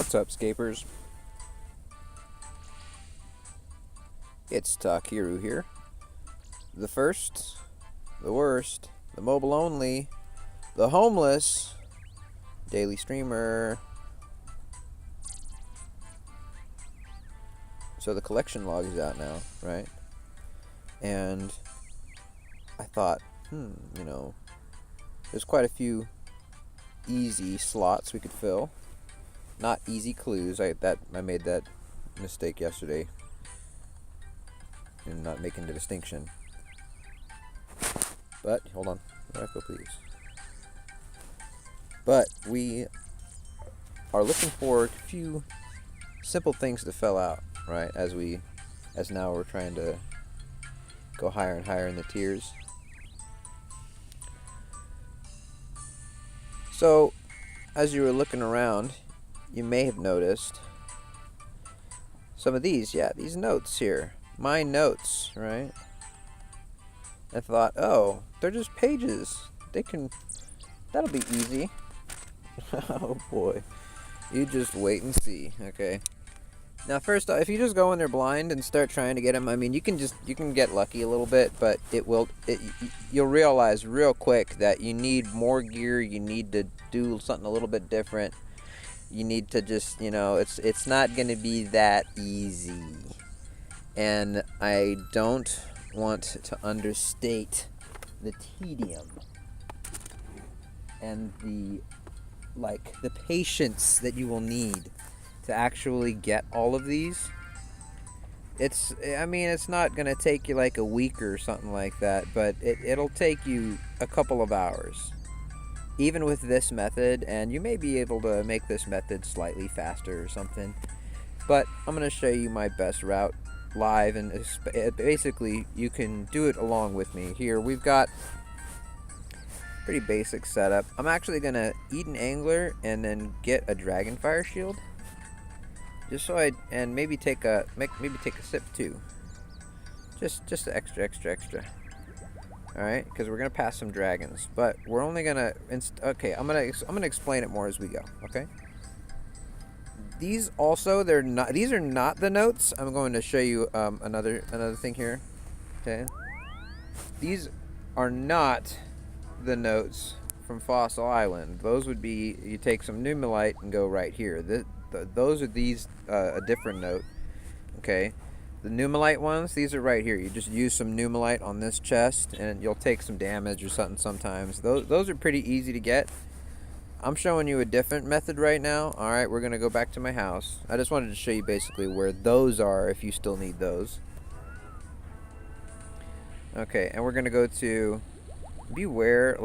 What's up, Scapers? It's Takiru here. The first, the worst, the mobile only, the homeless, daily streamer. So the collection log is out now, right? And I thought, there's quite a few easy slots we could fill. Not easy clues. I made that mistake yesterday in not making the distinction. But hold on, echo please. But we are looking for a few simple things to fill out, right? As now we're trying to go higher and higher in the tiers. So, as you were looking around, you may have noticed some of these notes here. My notes, right? I thought, oh, they're just pages. That'll be easy. Oh boy. You just wait and see, okay? Now, first off, if you just go in there blind and start trying to get them, I mean, you can get lucky a little bit, but you'll realize real quick that you need more gear. You need to do something a little bit different. You need to just, it's not going to be that easy. And I don't want to understate the tedium and the patience that you will need to actually get all of these. It's not going to take you like a week or something like that, but it'll take you a couple of hours. Even with this method, and you may be able to make this method slightly faster or something. But I'm going to show you my best route live, and basically you can do it along with me. Here we've got pretty basic setup. I'm actually going to eat an angler and then get a dragonfire shield. Just so and maybe take a sip too. Just extra. Alright, because we're going to pass some dragons. But we're only going to... Okay, I'm gonna explain it more as we go, okay? These also, these are not the notes. I'm going to show you another thing here, okay? These are not the notes from Fossil Island. Those would be, you take some Numelite and go right here. Those are a different note, okay? The Numelite ones, these are right here. You just use some Numelite on this chest, and you'll take some damage or something sometimes. Those are pretty easy to get. I'm showing you a different method right now. Alright, we're going to go back to my house. I just wanted to show you basically where those are if you still need those. Okay, and we're going to go to... Beware,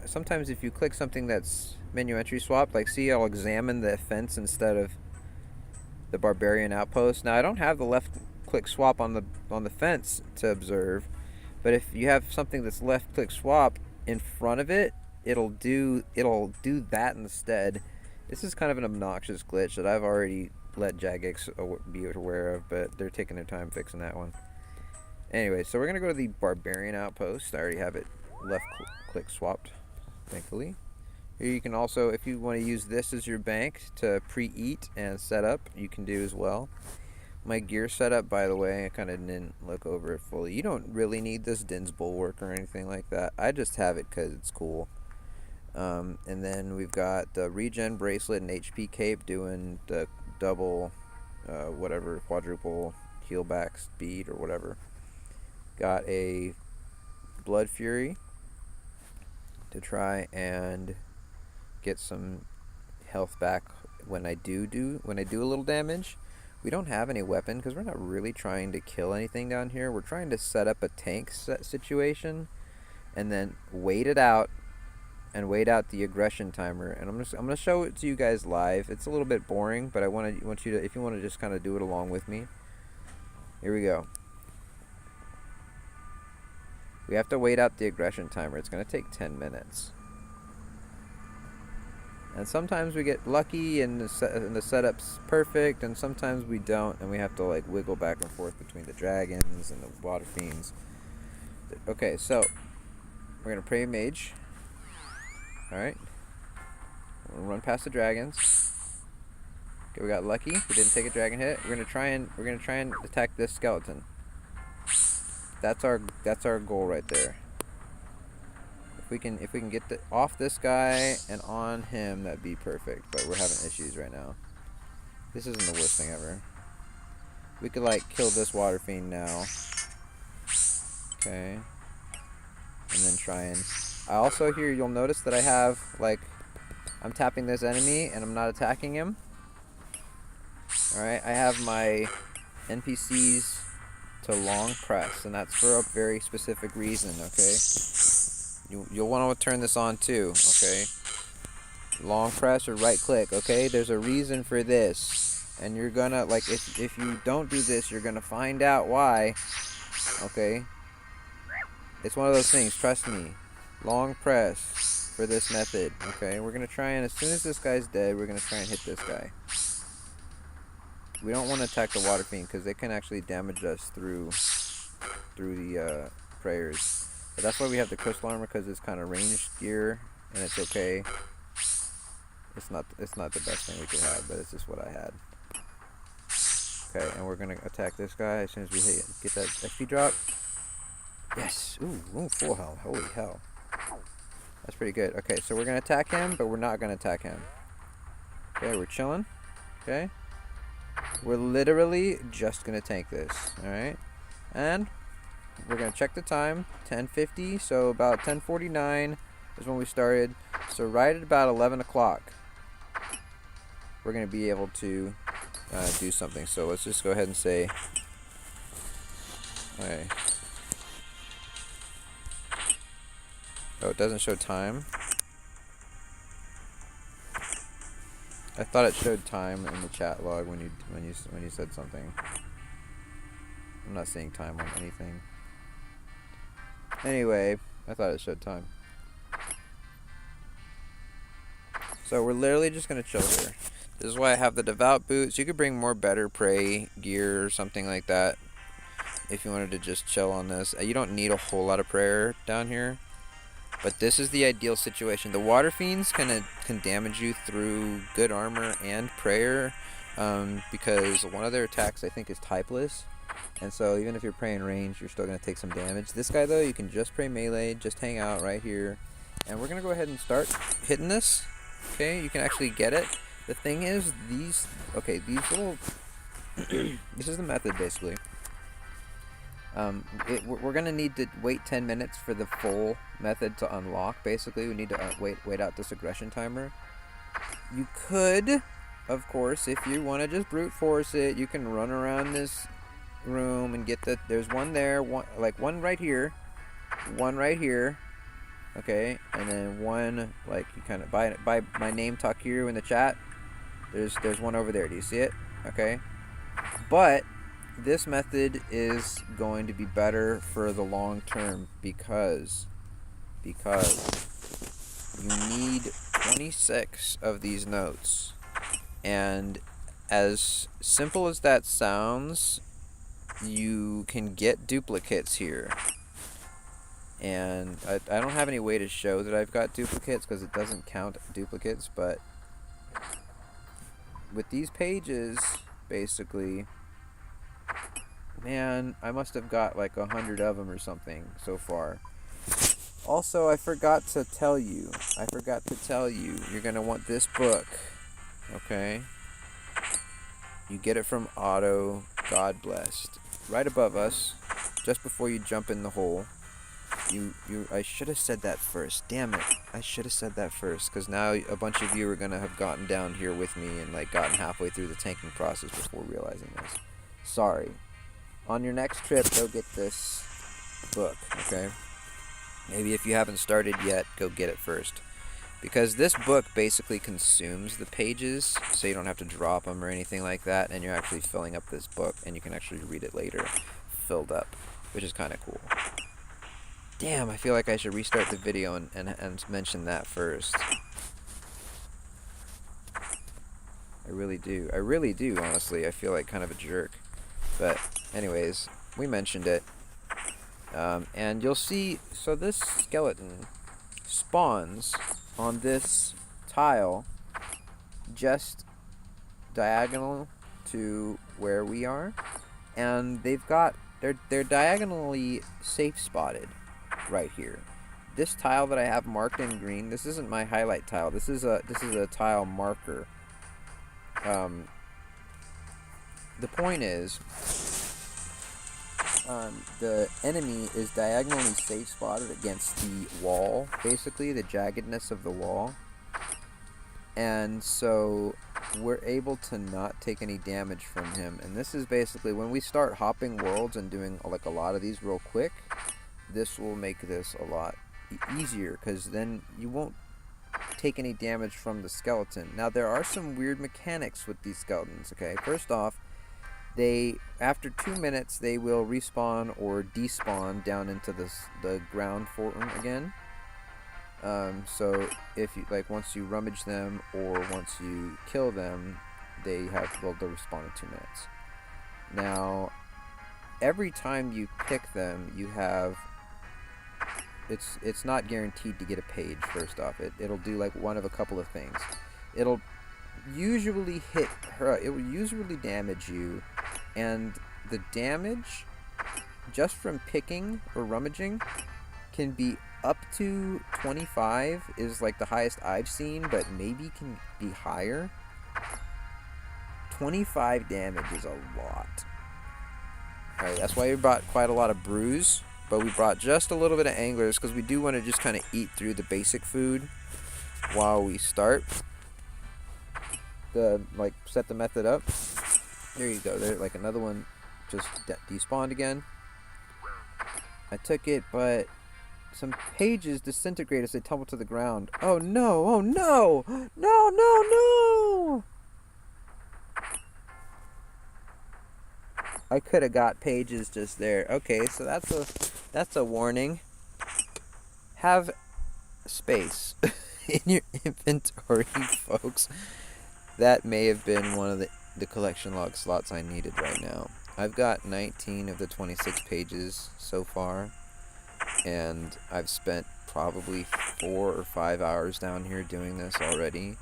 sometimes if you click something that's menu entry swapped, see, I'll examine the fence instead of the barbarian outpost. Now, I don't have the left click swap on the fence to observe, but if you have something that's left click swap in front of it, it'll do that instead. This is kind of an obnoxious glitch that I've already let Jagex be aware of, but they're taking their time fixing that one. Anyway, so we're gonna go to the barbarian outpost. I already have it left click swapped, thankfully. Here you can also, if you want to use this as your bank to pre-eat and set up, you can do as well. My gear setup, by the way, I kind of didn't look over it fully. You don't really need this Din's Bulwark or anything like that. I just have it because it's cool. And then we've got the regen bracelet and HP cape doing the double, quadruple heal back speed or whatever. Got a Blood Fury to try and get some health back when I do a little damage. We don't have any weapon because we're not really trying to kill anything down here. We're trying to set up a tank situation and then wait it out and wait out the aggression timer. And I'm gonna show it to you guys live. It's a little bit boring, but I want you to, if you want to just kind of do it along with me. Here we go. We have to wait out the aggression timer. It's going to take 10 minutes. And sometimes we get lucky and the setup's perfect, and sometimes we don't, and we have to wiggle back and forth between the dragons and the water fiends. Okay, so we're going to pray mage. Alright. We're going to run past the dragons. Okay, we got lucky. We didn't take a dragon hit. We're gonna try and attack this skeleton. That's our goal right there. If we can get off this guy and on him, that'd be perfect. But we're having issues right now. This isn't the worst thing ever. We could like kill this water fiend now. Okay. And then try and... I also here, you'll notice that I have, like, I'm tapping this enemy and I'm not attacking him. Alright, I have my NPCs to long press, and that's for a very specific reason, okay? You'll want to turn this on too, okay? Long press or right click, okay? There's a reason for this. And you're gonna, like, if you don't do this, you're gonna find out why, okay? It's one of those things, trust me. Long press for this method, okay? We're gonna try and, as soon as this guy's dead, we're gonna try and hit this guy. We don't want to attack the water fiend because they can actually damage us through the prayers. But that's why we have the crystal armor, because it's kind of ranged gear and it's okay. It's not the best thing we could have, but it's just what I had. Okay, and we're gonna attack this guy as soon as we get that XP drop. Yes! Ooh, full health. Holy hell. That's pretty good. Okay, so we're gonna attack him, but we're not gonna attack him. Okay, we're chilling. Okay. We're literally just gonna tank this. Alright? And we're gonna check the time. 10:50, so about 10:49 is when we started. So right at about 11 o'clock, we're gonna be able to do something. So let's just go ahead and say, okay. Oh, it doesn't show time. I thought it showed time in the chat log when you said something. I'm not seeing time on anything. Anyway, I thought it showed time. So we're literally just gonna chill here. This is why I have the devout boots. You could bring more better prey gear or something like that if you wanted to just chill on this. You don't need a whole lot of prayer down here. But this is the ideal situation. The water fiends can damage you through good armor and prayer, because one of their attacks I think is typeless, and so even if you're praying range, you're still gonna take some damage. This guy though, you can just pray melee, just hang out right here, and we're gonna go ahead and start hitting this. Okay, you can actually get it. The thing is, these little this is the method basically. We're gonna need to wait 10 minutes for the full method to unlock. Basically, we need to wait out this aggression timer. You could, of course, if you want to just brute force it, you can run around this room and get there's one there, one right here, okay, and then one like you kind of by my name Takiru in the chat. There's one over there. Do you see it? Okay, but this method is going to be better for the long term because you need 26 of these notes. And as simple as that sounds, you can get duplicates here. And I don't have any way to show that I've got duplicates because it doesn't count duplicates, but with these pages, basically, man, I must have got like 100 of them or something so far. Also, I forgot to tell you, you're going to want this book, okay? You get it from Otto, God Blessed. Right above us, just before you jump in the hole. I should have said that first. Damn it. I should have said that first, because now a bunch of you are going to have gotten down here with me and like gotten halfway through the tanking process before realizing this. Sorry. On your next trip, go get this book, okay? Maybe if you haven't started yet, go get it first. Because this book basically consumes the pages, so you don't have to drop them or anything like that, and you're actually filling up this book, and you can actually read it later, filled up, which is kind of cool. Damn, I feel like I should restart the video and mention that first. I really do, honestly. I feel like kind of a jerk. But anyways, we mentioned it. And you'll see, so this skeleton spawns on this tile just diagonal to where we are, and they're diagonally safe spotted right here. This tile that I have marked in green, this isn't my highlight tile. This is a tile marker. The point is, the enemy is diagonally safe spotted against the wall, basically the jaggedness of the wall, and so we're able to not take any damage from him. And this is basically when we start hopping worlds and doing like a lot of these real quick, this will make this a lot easier, because then you won't take any damage from the skeleton. Now there are some weird mechanics with these skeletons. Okay, first off, they, after 2 minutes, they will respawn or despawn down into the ground form again. So if you once you rummage them or once you kill them, they'll respawn in 2 minutes. Now, every time you pick them, you have it's not guaranteed to get a page. First off, it'll do like one of a couple of things. It'll usually hit her. It will usually damage you, and the damage just from picking or rummaging can be up to 25 is like the highest I've seen, but maybe can be higher. 25 damage is a lot. Alright, that's why we brought quite a lot of brews, but we brought just a little bit of anglers because we do want to just kind of eat through the basic food while we start. Set the method up. There you go. There, like another one just despawned again. I took it, but some pages disintegrate as they tumble to the ground. Oh no! Oh no! No! No! No! I could have got pages just there. Okay, so that's a warning. Have space in your inventory, folks. That may have been one of the collection log slots I needed right now. I've got 19 of the 26 pages so far, and I've spent probably 4 or 5 hours down here doing this already.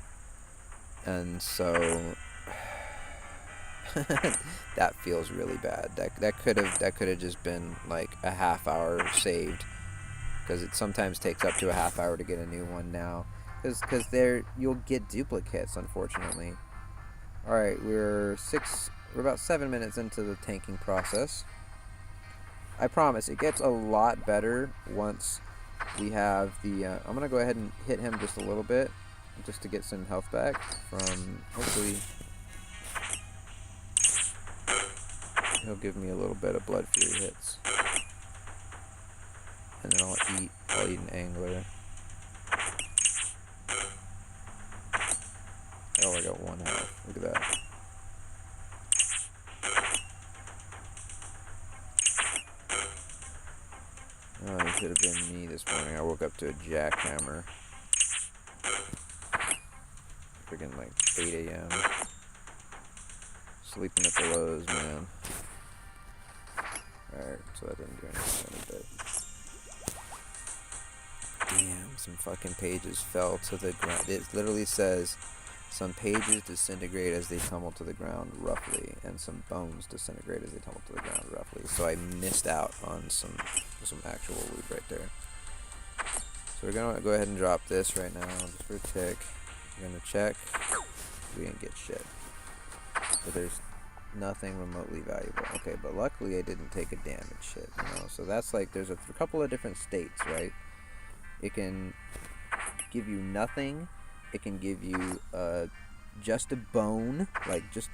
And so that feels really bad. That could have just been like a half hour saved, because it sometimes takes up to a half hour to get a new one now, because you'll get duplicates, unfortunately. All right, we're about 7 minutes into the tanking process. I promise it gets a lot better once we have the I'm gonna go ahead and hit him just a little bit just to get some health back from, hopefully he'll give me a little bit of blood fury hits, and then I'll eat an angler. Oh, I got 1 health. Look at that. Oh, it should have been me this morning. I woke up to a jackhammer. Freaking like 8 a.m. Sleeping at the lows, man. Alright, so that didn't do anything. Damn, some fucking pages fell to the ground. It literally says, some pages disintegrate as they tumble to the ground, roughly, and some bones disintegrate as they tumble to the ground, roughly. So I missed out on some actual loot right there. So we're gonna go ahead and drop this right now, just for a tick. We're gonna check. We didn't get shit. But there's nothing remotely valuable. Okay, but luckily I didn't take a damage hit, you know. So that's like, there's a couple of different states, right? It can give you nothing. It can give you just a bone, like just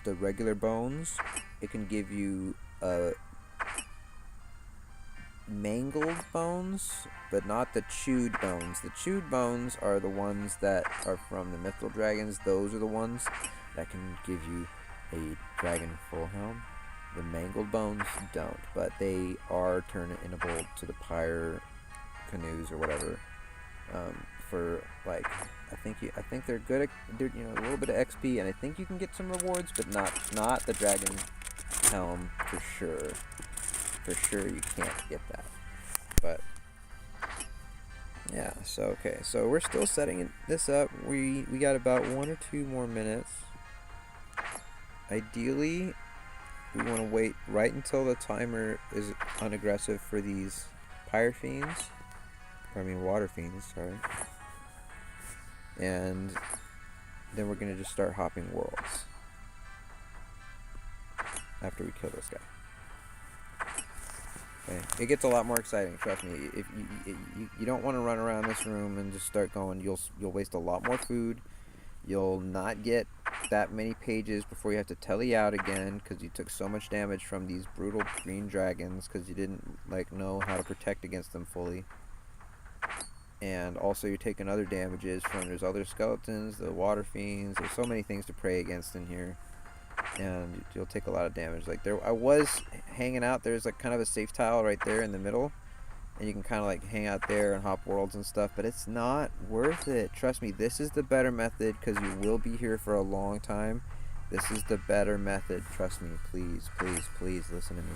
a regular bones. It can give you mangled bones, but not the chewed bones. The chewed bones are the ones that are from the mythical dragons. Those are the ones that can give you a dragon full helm. The mangled bones don't, but they are turnable to the pyre canoes or whatever. For like, I think they're good at, a little bit of XP, and I think you can get some rewards, but not the dragon helm for sure. For sure you can't get that. But yeah, so okay, so we're still setting this up. We got about 1 or 2 more minutes ideally, we want to wait right until the timer is unaggressive for these pyre fiends. Water fiends, sorry. And then we're going to just start hopping worlds after we kill this guy. Okay. It gets a lot more exciting, trust me. If you don't want to run around this room and just start going, you'll waste a lot more food. You'll not get that many pages before you have to telly out again because you took so much damage from these brutal green dragons because you didn't know how to protect against them fully. And also you're taking other damages from there's other skeletons, the water fiends. There's so many things to pray against in here, and you'll take a lot of damage. Like I was hanging out. There's like kind of a safe tile right there in the middle, and you can kind of like hang out there and hop worlds and stuff, but it's not worth it. Trust me, this is the better method because you will be here for a long time. This is the better method. Trust me. Please, please, please listen to me.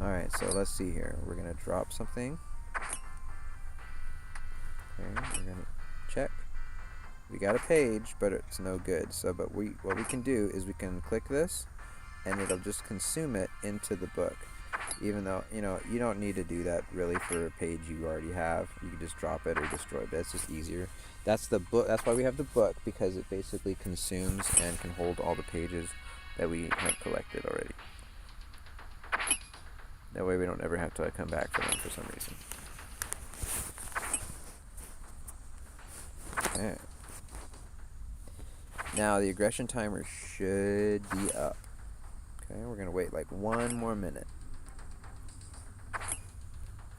Alright, so let's see here. We're going to drop something. Okay, we're going to check. We got a page, but it's no good. So, what we can do is we can click this, and it'll just consume it into the book. Even though, you don't need to do that really for a page you already have. You can just drop it or destroy it. It's just easier. That's the book. That's why we have the book, because it basically consumes and can hold all the pages that we have collected already. That way we don't ever have to come back for them for some reason. Okay. Now the aggression timer should be up. Okay, we're gonna wait like 1 more minute.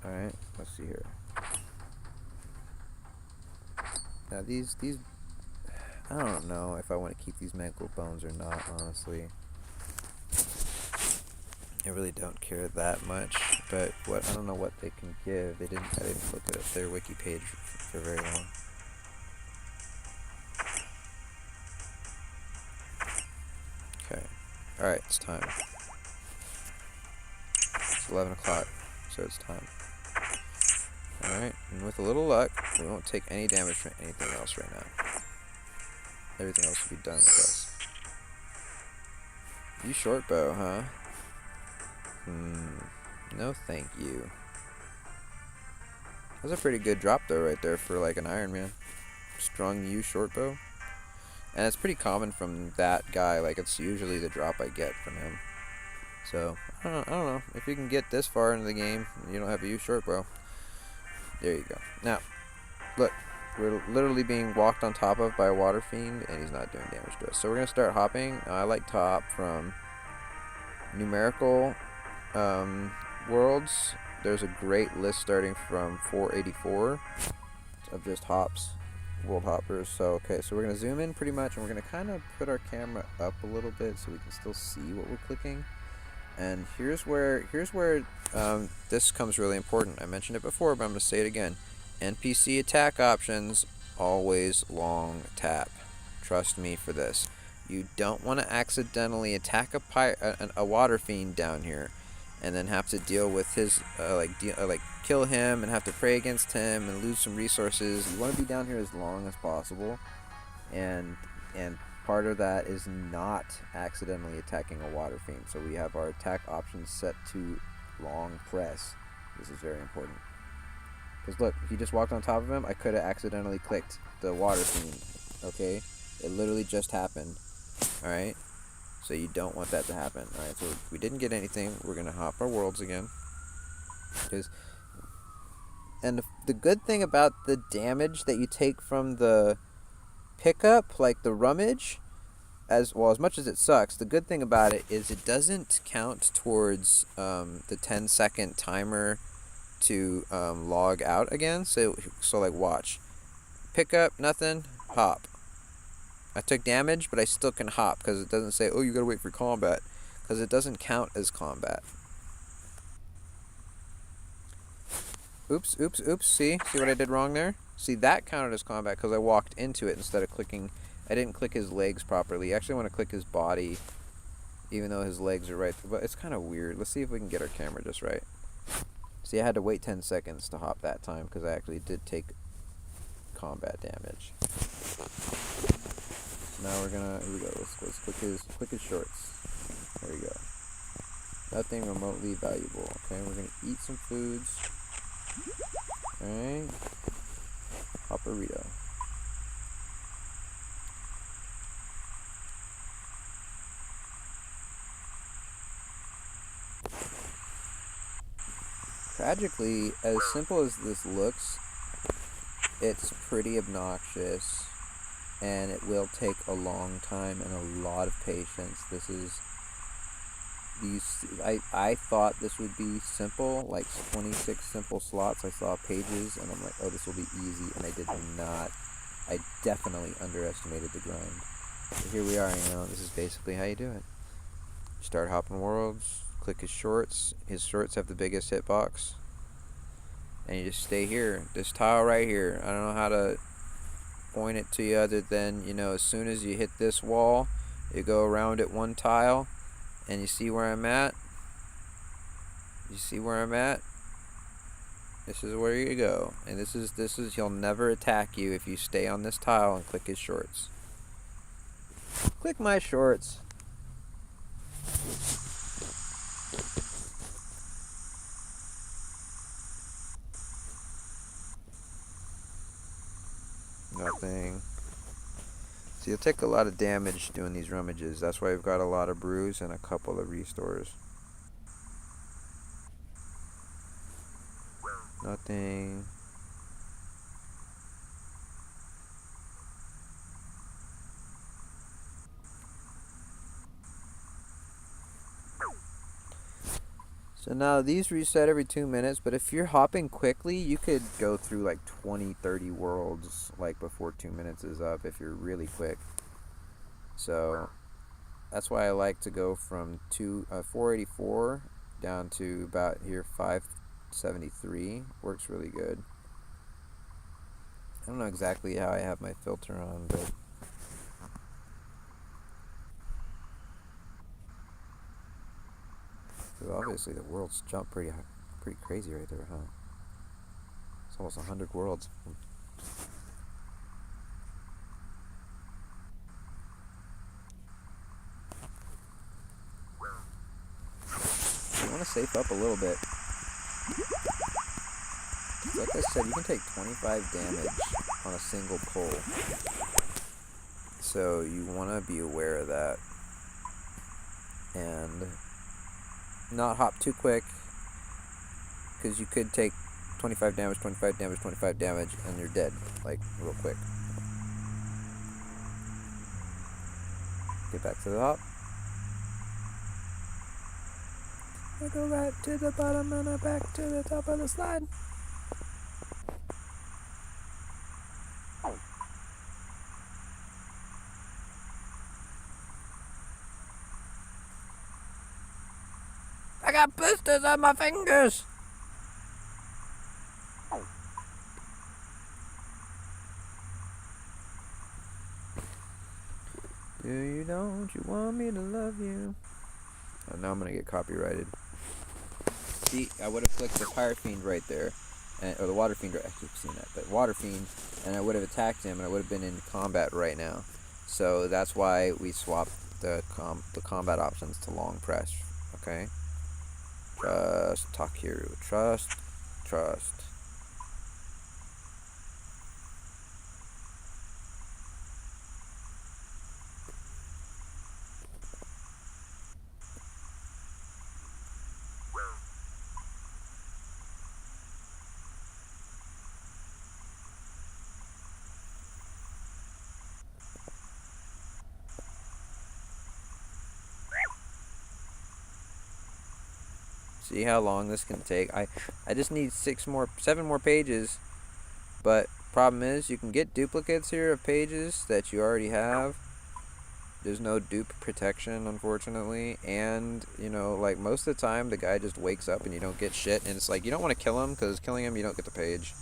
Alright, let's see here. Now these I don't know if I want to keep these mangled bones or not, honestly. I really don't care that much, but I don't know what they can give. I didn't look at their wiki page for very long. Okay. Alright, it's time. It's 11 o'clock, so it's time. Alright, and with a little luck, we won't take any damage from anything else right now. Everything else will be done with us. You short bow, huh? No thank you. That's a pretty good drop though right there for like an Iron Man. Strong U short bow. And it's pretty common from that guy, like it's usually the drop I get from him. So, I don't know. If you can get this far into the game and you don't have a U short bow, there you go. Now, look, we're literally being walked on top of by a water fiend, and he's not doing damage to us. So we're going to start hopping. I like to hop from numerical worlds. There's a great list starting from 484 of just hops, world hoppers. So, okay, so we're going to zoom in pretty much, and we're going to kind of put our camera up a little bit so we can still see what we're clicking. And here's where this comes really important. I mentioned it before, but I'm going to say it again. NPC attack options, always long tap. Trust me for this. You don't want to accidentally attack a water fiend down here, and then have to deal with his kill him and have to pray against him and lose some resources. You want to be down here as long as possible, and part of that is not accidentally attacking a water fiend. So we have our attack options set to long press. This is very important. Because look, if you just walked on top of him, I could have accidentally clicked the water fiend. Okay? It literally just happened. Alright? So you don't want that to happen. Alright, so we didn't get anything. We're going to hop our worlds again. And the good thing about the damage that you take from the pickup, like the rummage, as much as it sucks, the good thing about it is it doesn't count towards the 10-second timer to log out again. So like watch, pick up, nothing, hop. I took damage, but I still can hop because it doesn't say, oh, you gotta wait for combat, because it doesn't count as combat. Oops. See what I did wrong there? See, that counted as combat because I walked into it instead of clicking. I didn't click his legs properly. I actually want to click his body, even though his legs are right there. But it's kind of weird. Let's see if we can get our camera just right. See, I had to wait 10 seconds to hop that time because I actually did take combat damage. Now we're gonna, here we go, let's click his shorts. There we go. Nothing remotely valuable. Okay, we're gonna eat some foods. Alright. Paparito. Tragically, as simple as this looks, it's pretty obnoxious, and it will take a long time and a lot of patience. This is I thought this would be simple, like 26 simple slots. I saw pages and I'm like, oh, this will be easy, and I did not. I definitely underestimated the grind. So here we are, this is basically how you do it. Start hopping worlds, click his shorts. His shorts have the biggest hitbox. And you just stay here. This tile right here. I don't know how to point it to you other than, as soon as you hit this wall, you go around it one tile, and you see where I'm at? You see where I'm at? This is where you go. And this is he'll never attack you if you stay on this tile and click his shorts. Click my shorts. Nothing. So you'll take a lot of damage doing these rummages. That's why we've got a lot of brews and a couple of restores. Nothing. So now these reset every 2 minutes, but if you're hopping quickly, you could go through like 20, 30 worlds like before 2 minutes is up if you're really quick. So that's why I like to go from 484 down to about here 573. Works really good. I don't know exactly how I have my filter on, but obviously the worlds jump pretty crazy right there, huh? It's almost 100 worlds. You want to safe up a little bit. Like I said, you can take 25 damage on a single pull. So you want to be aware of that. And not hop too quick, because you could take 25 damage, 25 damage, 25 damage, and you're dead, like, real quick. Get back to the top. I go right to the bottom and I back to the top of the slide. I got blisters on my fingers. Don't you want me to love you? Oh, now I'm gonna get copyrighted. See, I would have clicked the Fire Fiend right there, or the Water Fiend. I keep seeing that, but Water Fiend, and I would have attacked him, and I would have been in combat right now. So that's why we swapped the combat options to long press. Okay. Trust, Takiru. Trust. See how long this can take? I just need 7 more pages. But problem is, you can get duplicates here of pages that you already have. There's no dupe protection, unfortunately. And, like most of the time, the guy just wakes up and you don't get shit. And it's like, you don't want to kill him, because killing him, you don't get the page.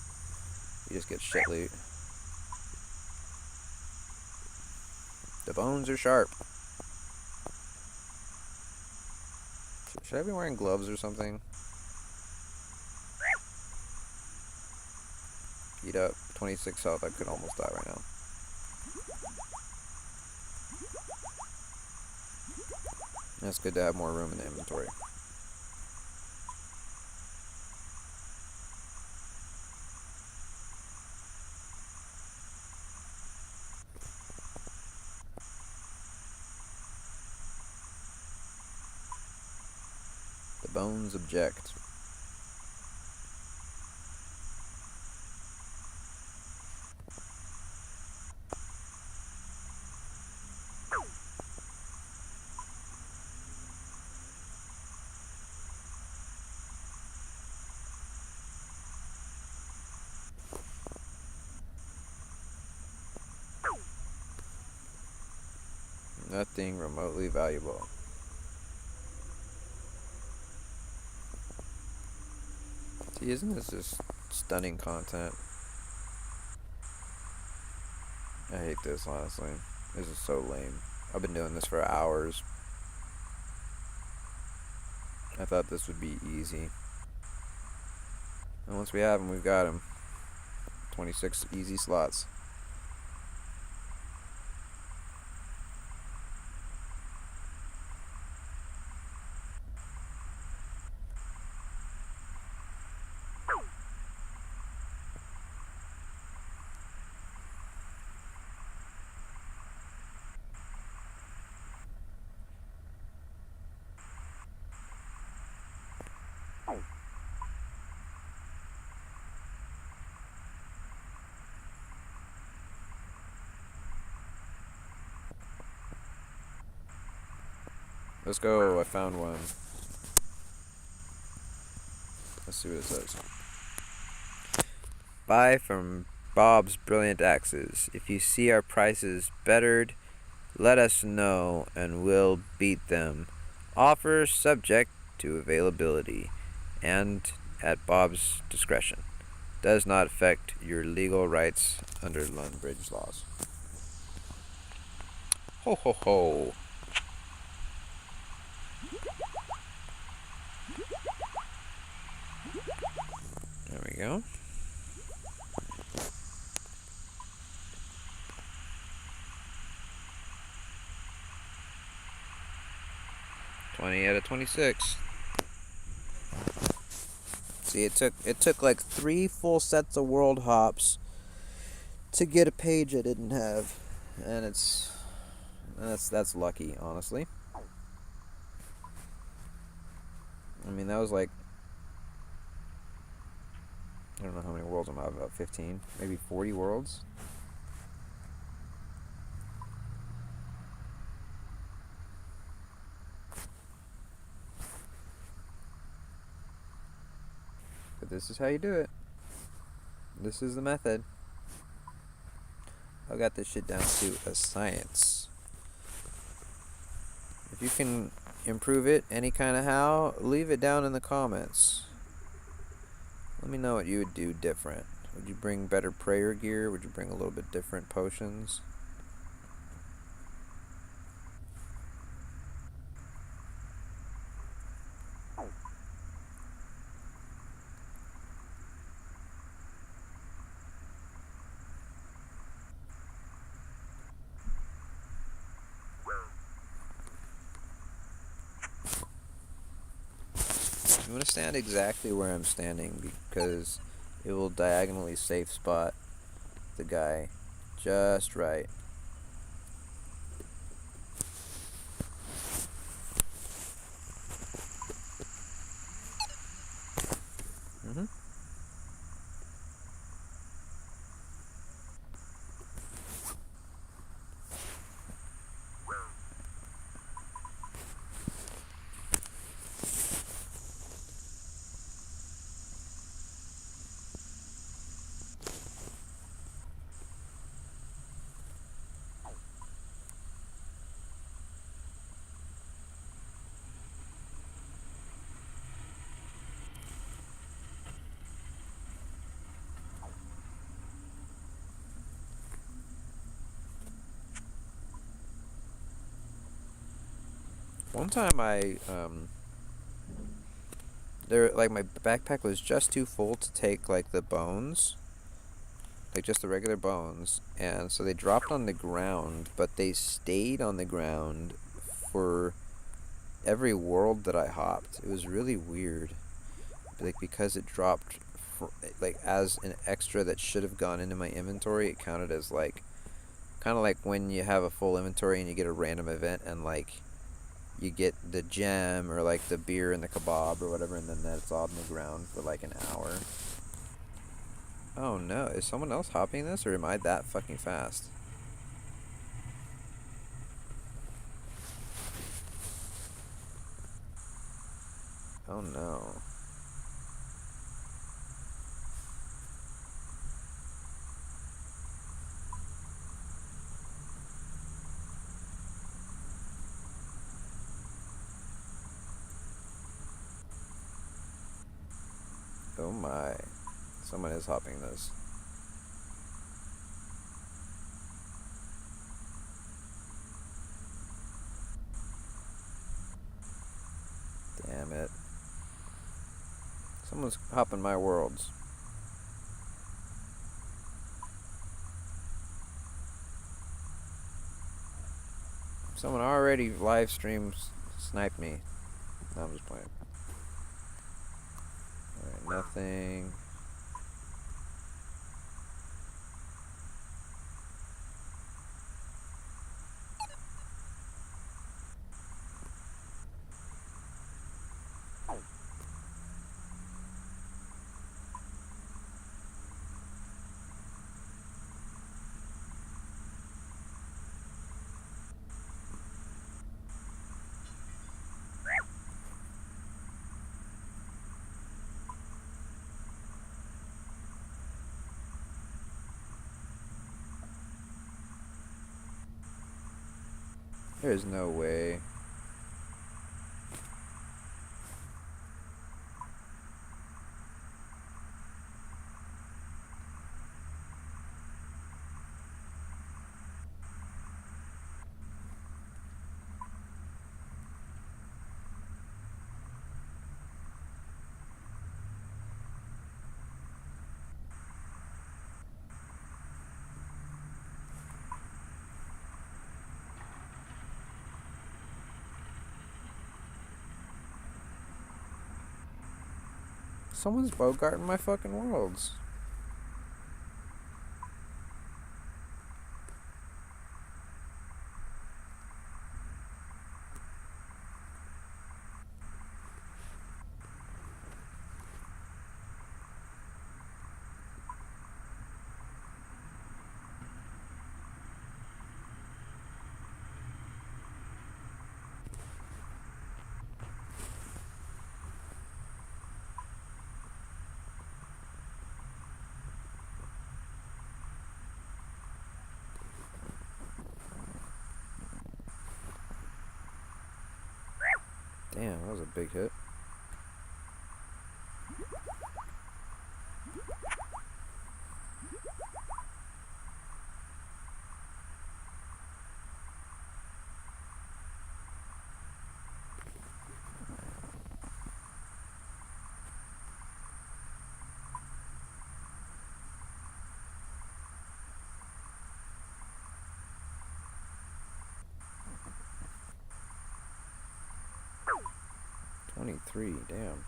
You just get shit loot. The bones are sharp. Should I be wearing gloves or something? Eat up. 26 health. I could almost die right now. That's good to have more room in the inventory. The bones object. Nothing remotely valuable. See, isn't this just stunning content? I hate this, honestly. This is so lame. I've been doing this for hours. I thought this would be easy. And once we have them, we've got them. 26 easy slots. Let's go. I found one. Let's see what it says. Buy from Bob's Brilliant Axes. If you see our prices bettered, let us know and we'll beat them. Offer subject to availability and at Bob's discretion. Does not affect your legal rights under Lundbridge laws. Ho ho ho. There we go. Out of 26. See, it took like 3 full sets of world hops to get a page I didn't have, and that's lucky, honestly. I mean, that was like, I don't know how many worlds I'm at, about 15, maybe 40 worlds. But this is how you do it. This is the method. I got this shit down to a science. If you can improve it any kind of how, leave it down in the comments. Let me know what you would do different. Would you bring better prayer gear? Would you bring a little bit different potions? I'm going to stand exactly where I'm standing because it will diagonally safe spot the guy just right. Mm-hmm. One time my backpack was just too full to take like the bones. like just the regular bones, and so they dropped on the ground, but they stayed on the ground for every world that I hopped. It was really weird, like because it dropped for, like as an extra that should have gone into my inventory. It counted as like kind of like when you have a full inventory and you get a random event and like you get the gem or like the beer and the kebab or whatever, and then that's on the ground for like an hour. Oh no, is someone else hopping this or am I that fucking fast? Oh no. Oh my. Someone is hopping this. Damn it. Someone's hopping my worlds. Someone already live streams sniped me. No, I'm just playing. Alright, nothing. There's no way. Someone's bogarting my fucking worlds. Damn, that was a big hit. '23, damn.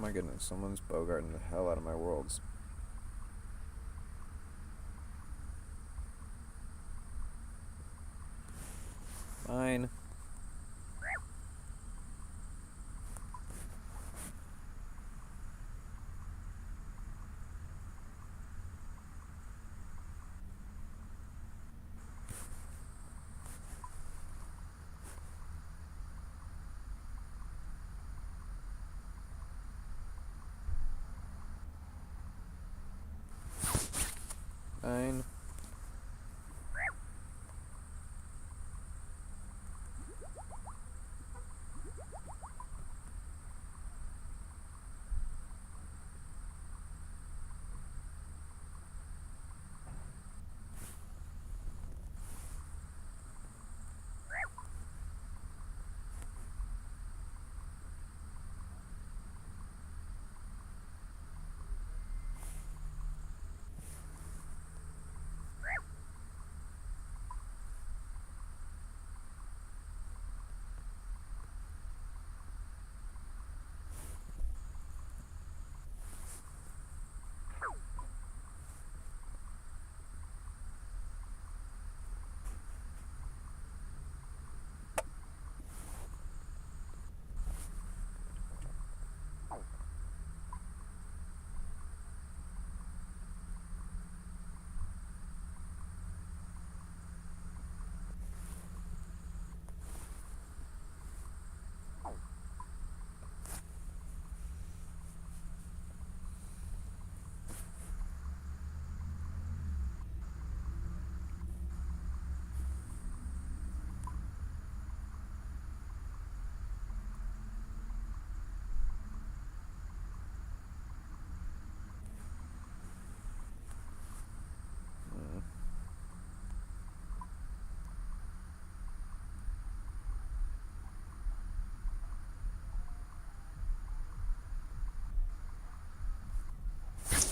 My goodness, someone's bogarting the hell out of my worlds. Mine. Mine.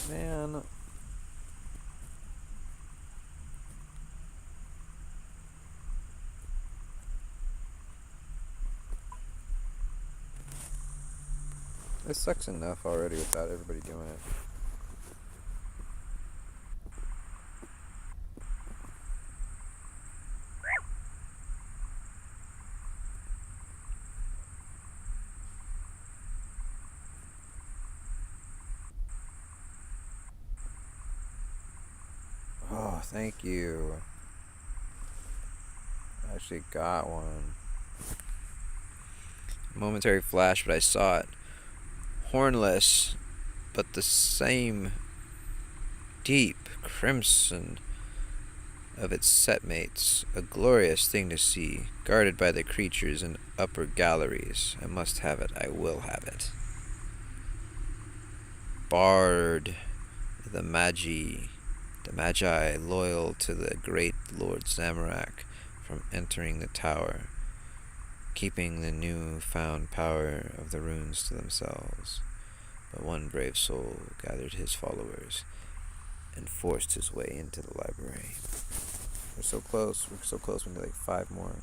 Man. It sucks enough already without everybody doing it. Oh, thank you. I actually got one. Momentary flash, but I saw it. Hornless, but the same deep crimson of its setmates, a glorious thing to see, guarded by the creatures in upper galleries. I must have it, I will have it. Barred the Magi, loyal to the great Lord Zamorak, from entering the tower, keeping the new-found power of the runes to themselves. But one brave soul gathered his followers and forced his way into the library. We're so close. We need like 5 more.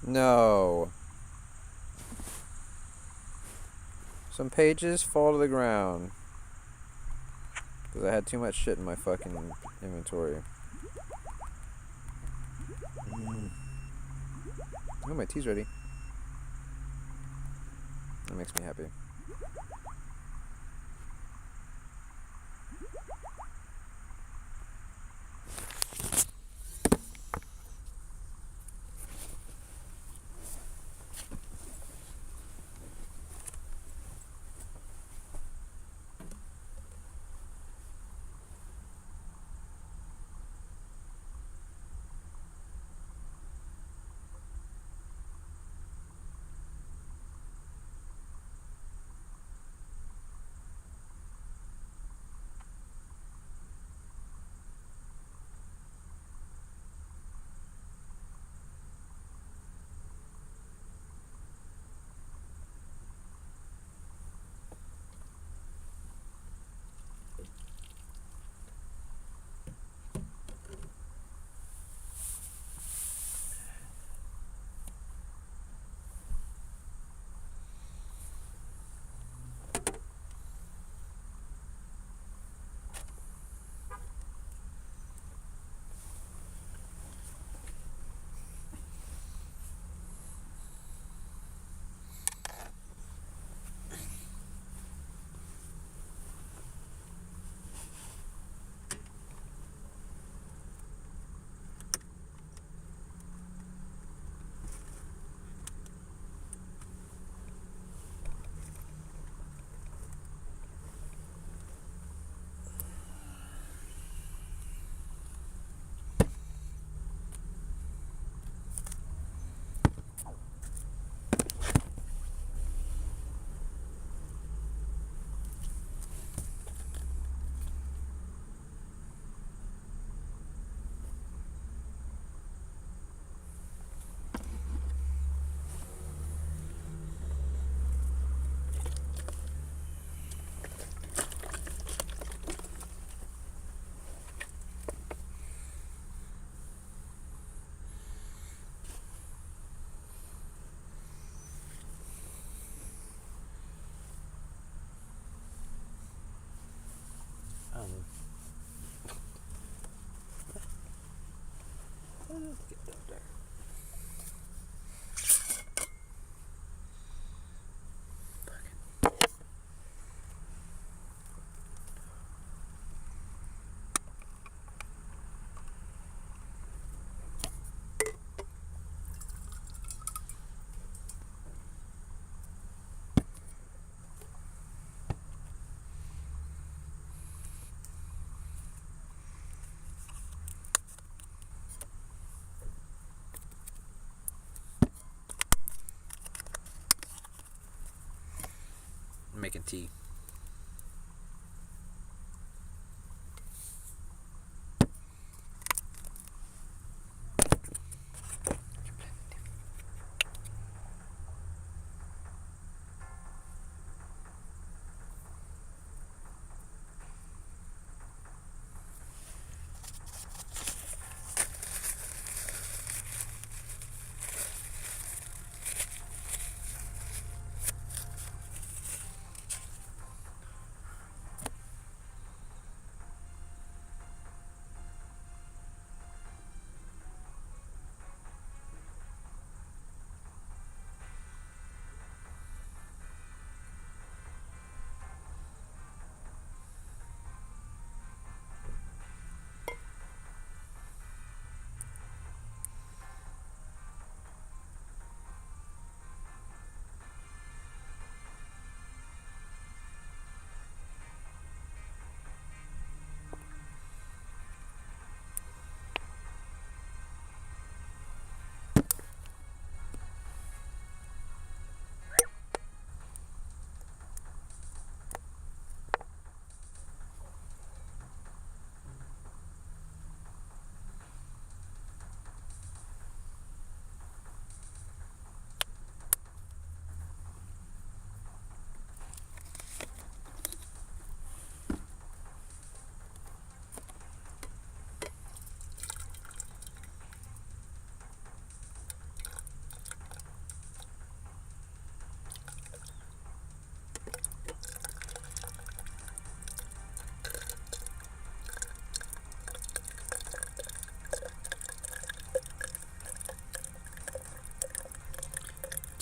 No. Some pages fall to the ground. Because I had too much shit in my fucking inventory. Oh, my tea's ready. That makes me happy. I'm making tea.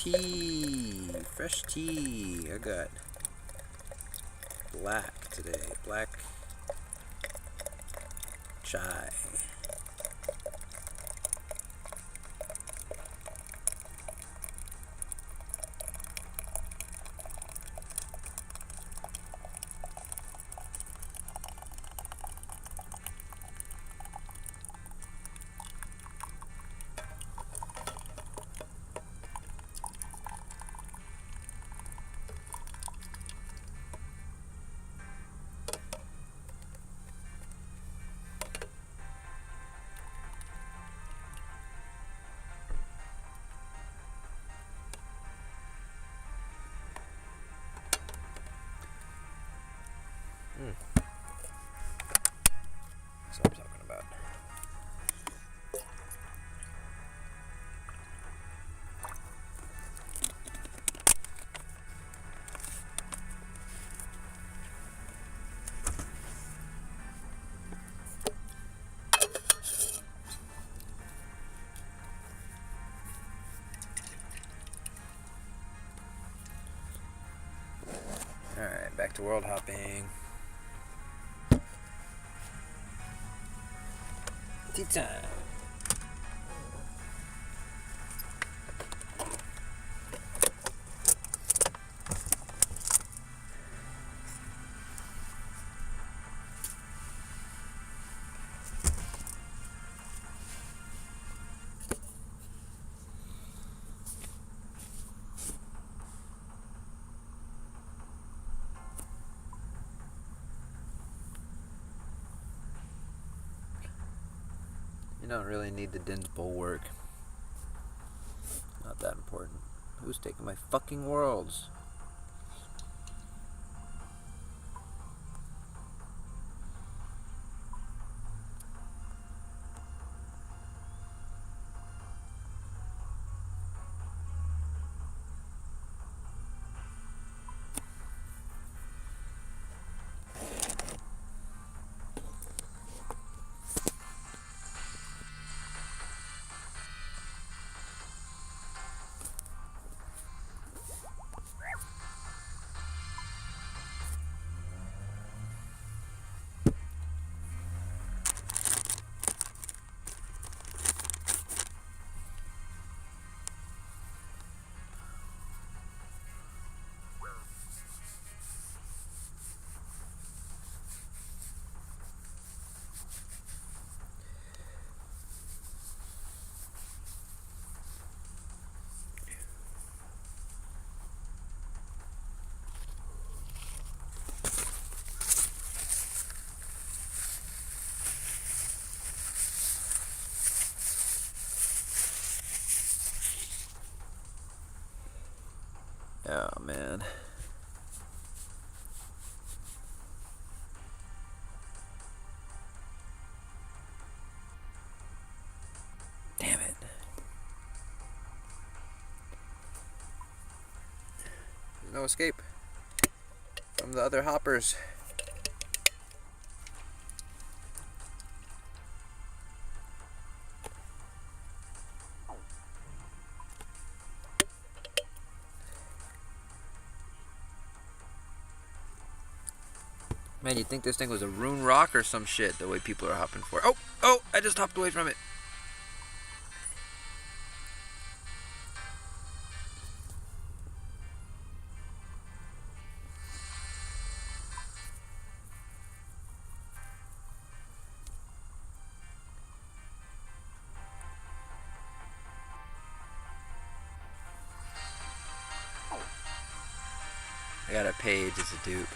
tea. Fresh tea. I got black today. Black chai. That's what I'm talking about. Alright, back to world hopping. Tea time. You don't really need the Din's bulwark. Not that important. Who's taking my fucking worlds? Oh man. Damn it. There's no escape from the other hoppers. Man, you'd think this thing was a rune rock or some shit, the way people are hopping for it. Oh, I just hopped away from it. I got a page as a dupe.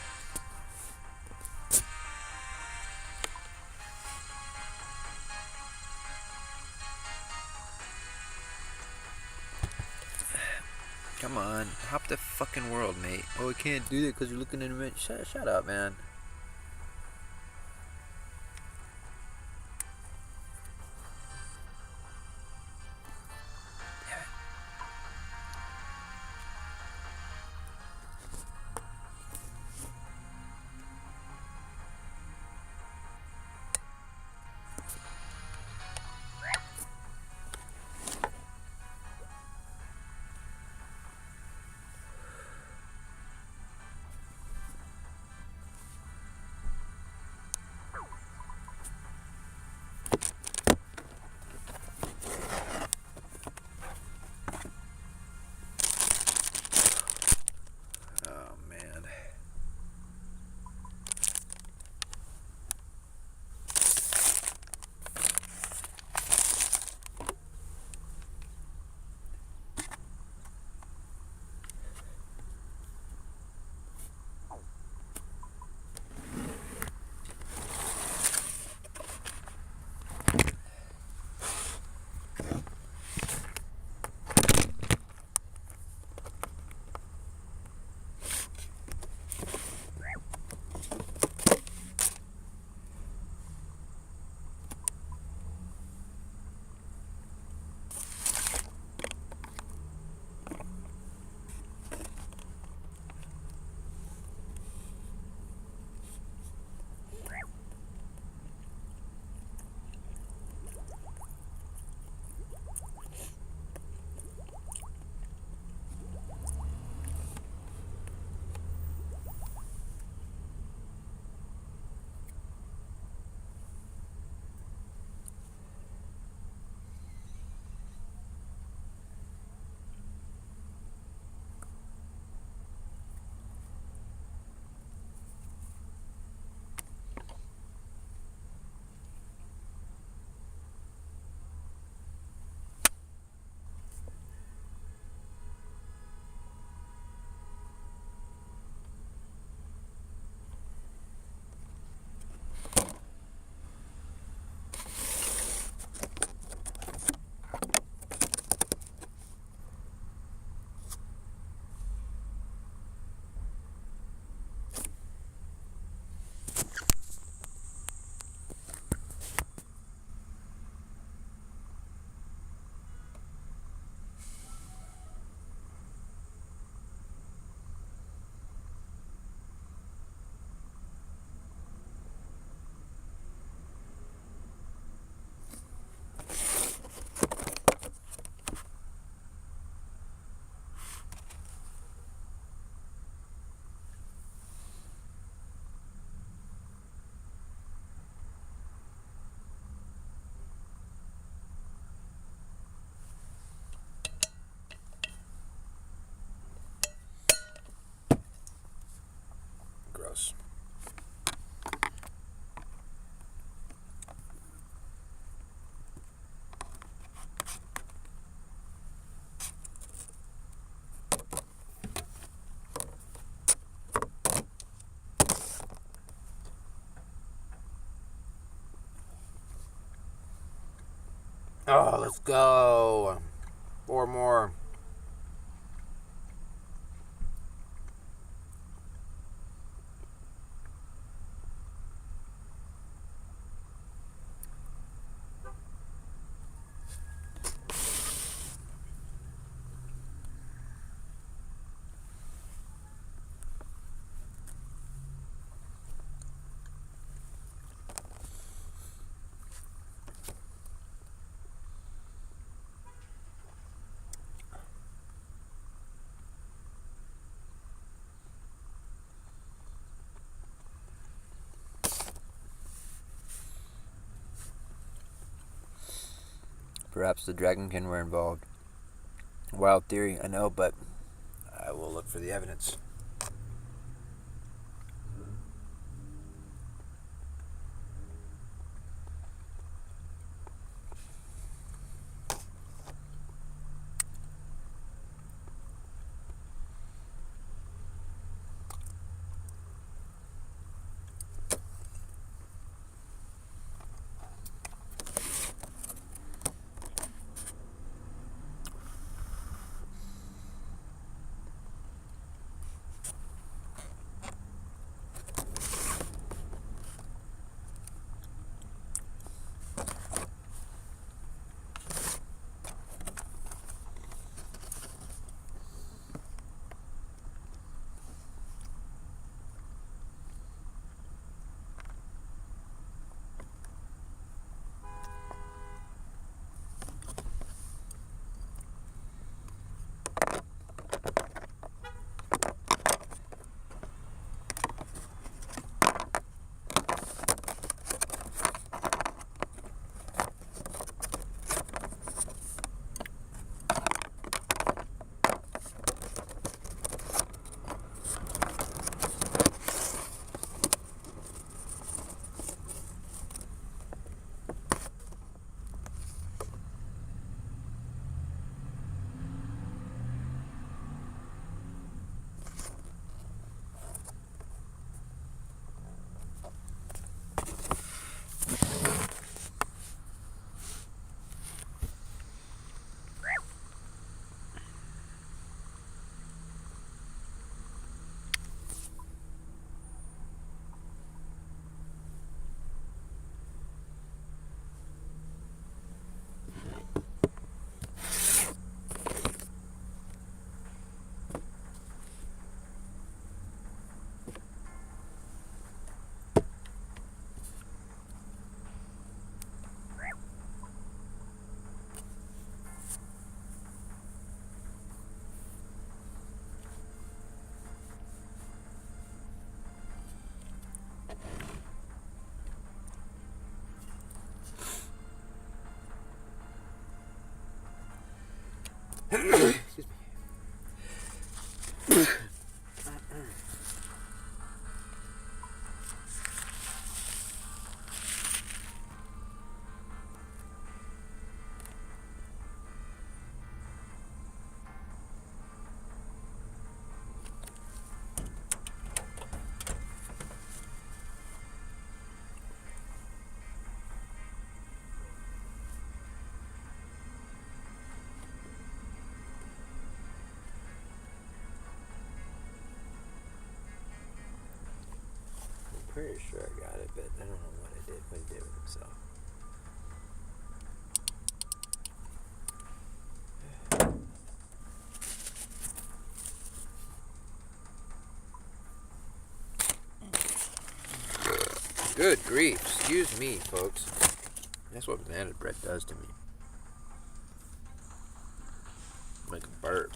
Come on, hop the fucking world, mate. Oh, I can't do that because you're looking at me. Shut up, man. Oh, let's go. 4 more. Perhaps the dragonkin were involved. Wild theory, I know, but I will look for the evidence. Excuse me. Pretty sure I got it, but I don't know what I did with himself. Good grief. Excuse me, folks. That's what banana bread does to me. Like a burp.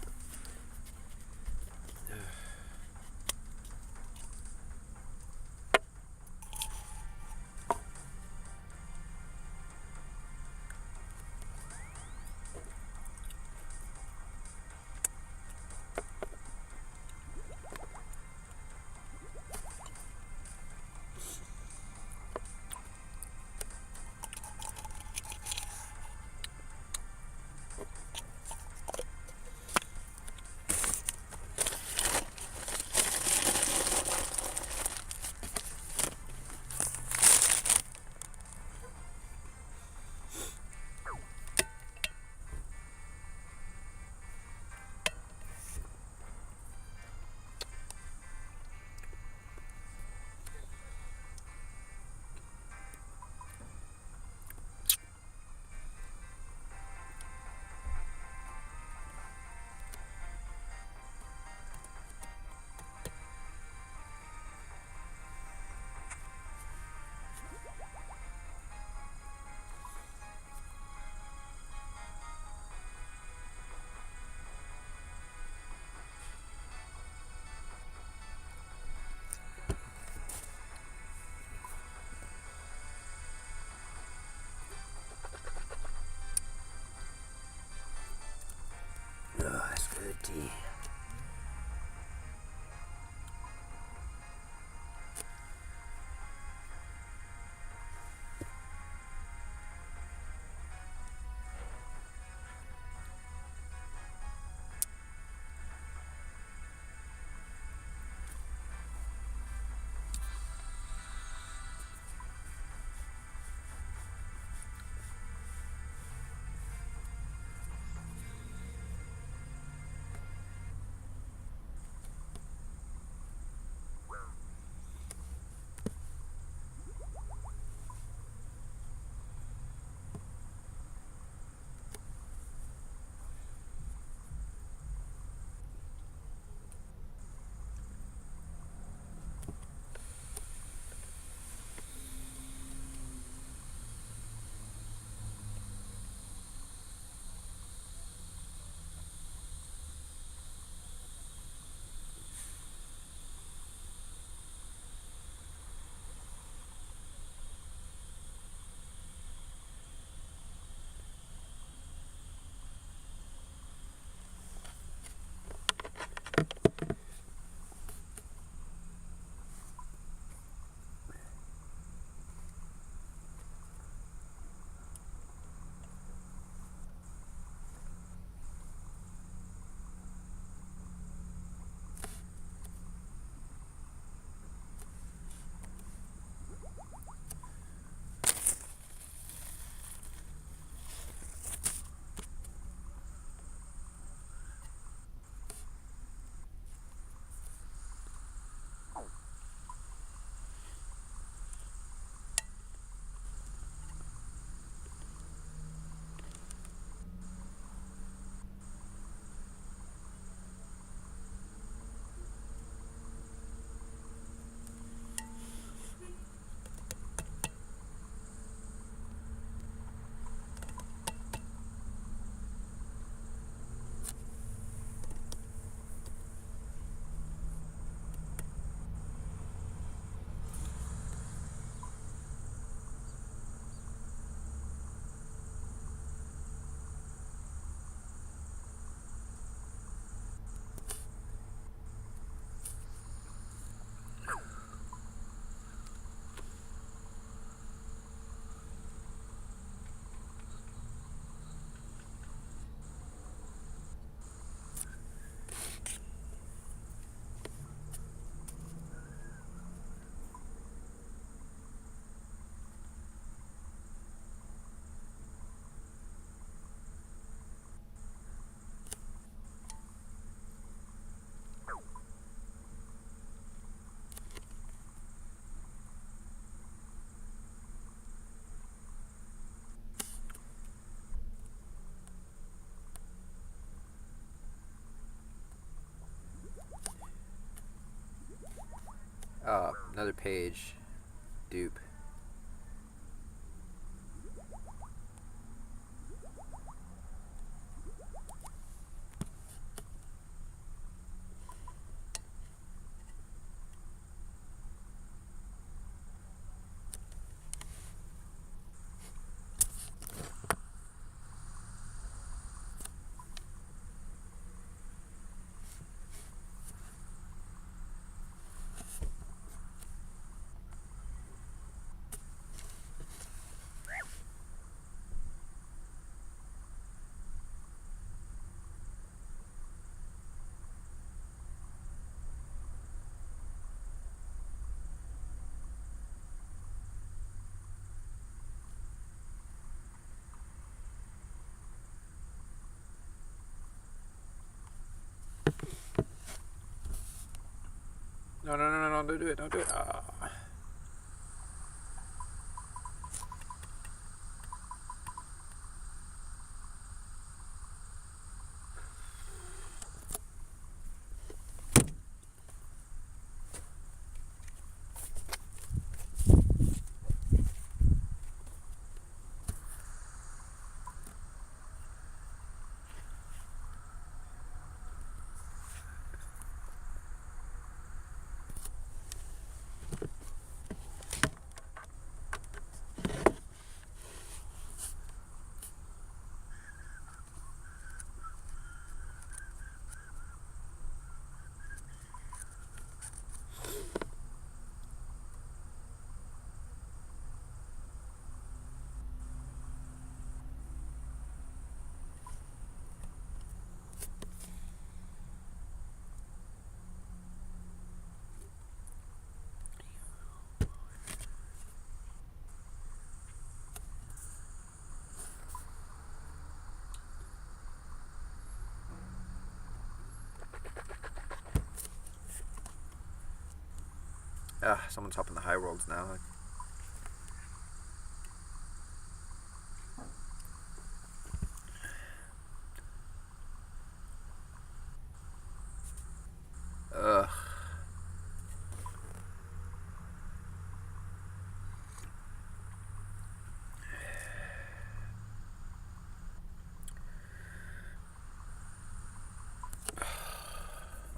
tea. Oh, another page. Dupe. No, no, no, no, no, don't do it, don't do it. Ah. Ah, someone's hopping the high worlds now. Ugh.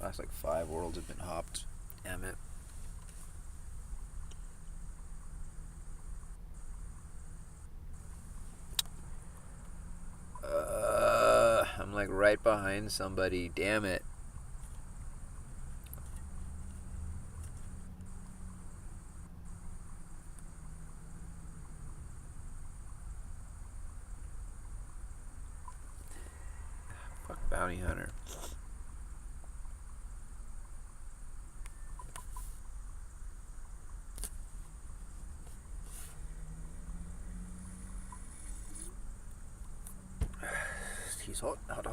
Last like 5 worlds have been hopped. Damn it. I'm like right behind somebody. Damn it. Fuck bounty hunter. He's hot. Hot.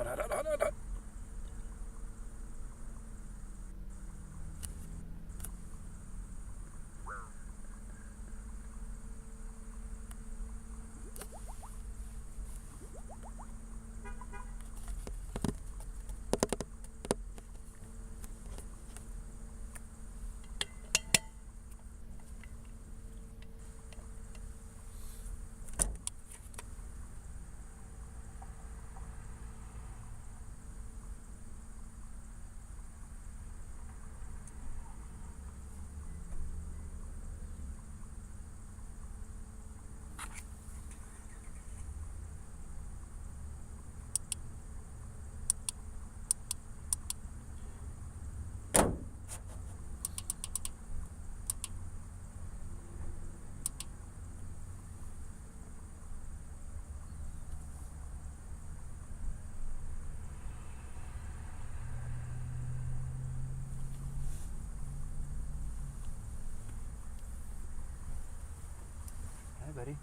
Hi, buddy.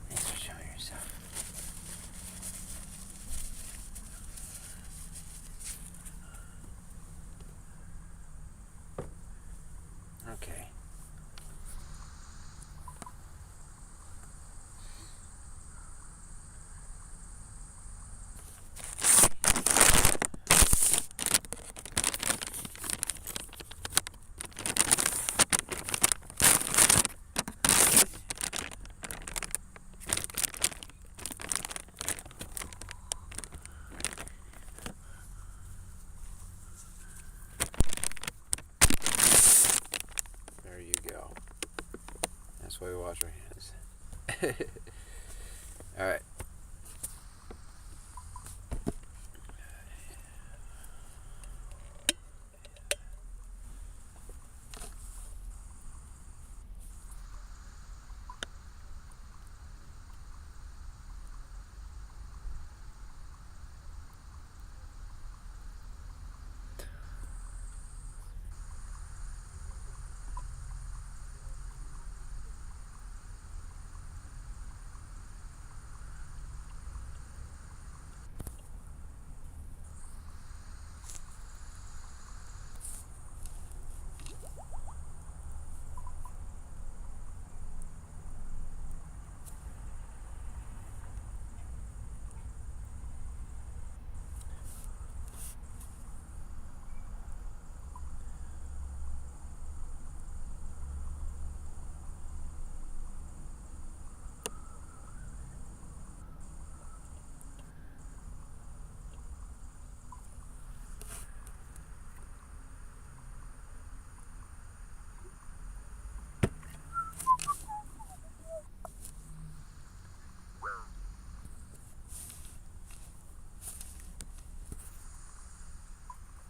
Thanks for showing yourself. Okay. There you go. That's why we wash our hands. Alright.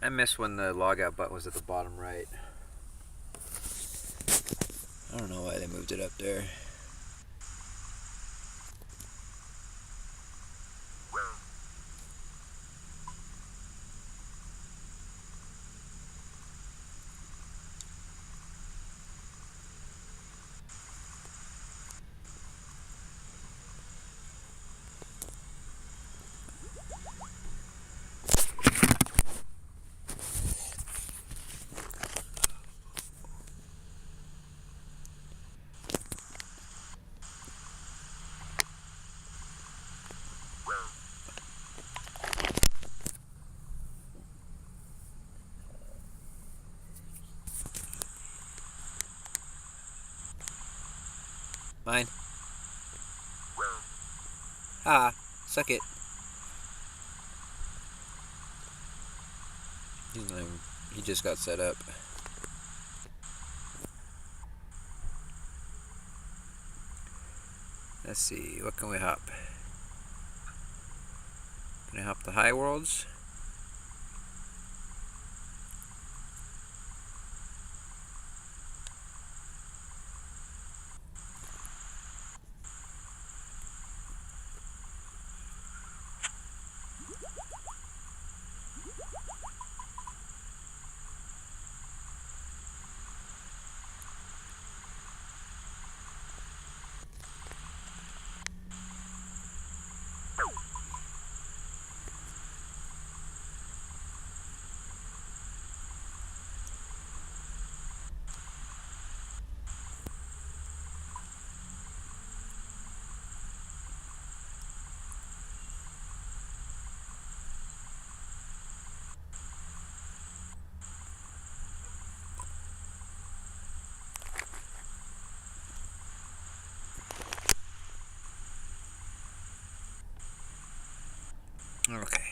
I missed when the logout button was at the bottom right. I don't know why they moved it up there. Mine. Ha! Suck it. He just got set up. Let's see, what can we hop? Can I hop the high worlds? Okay.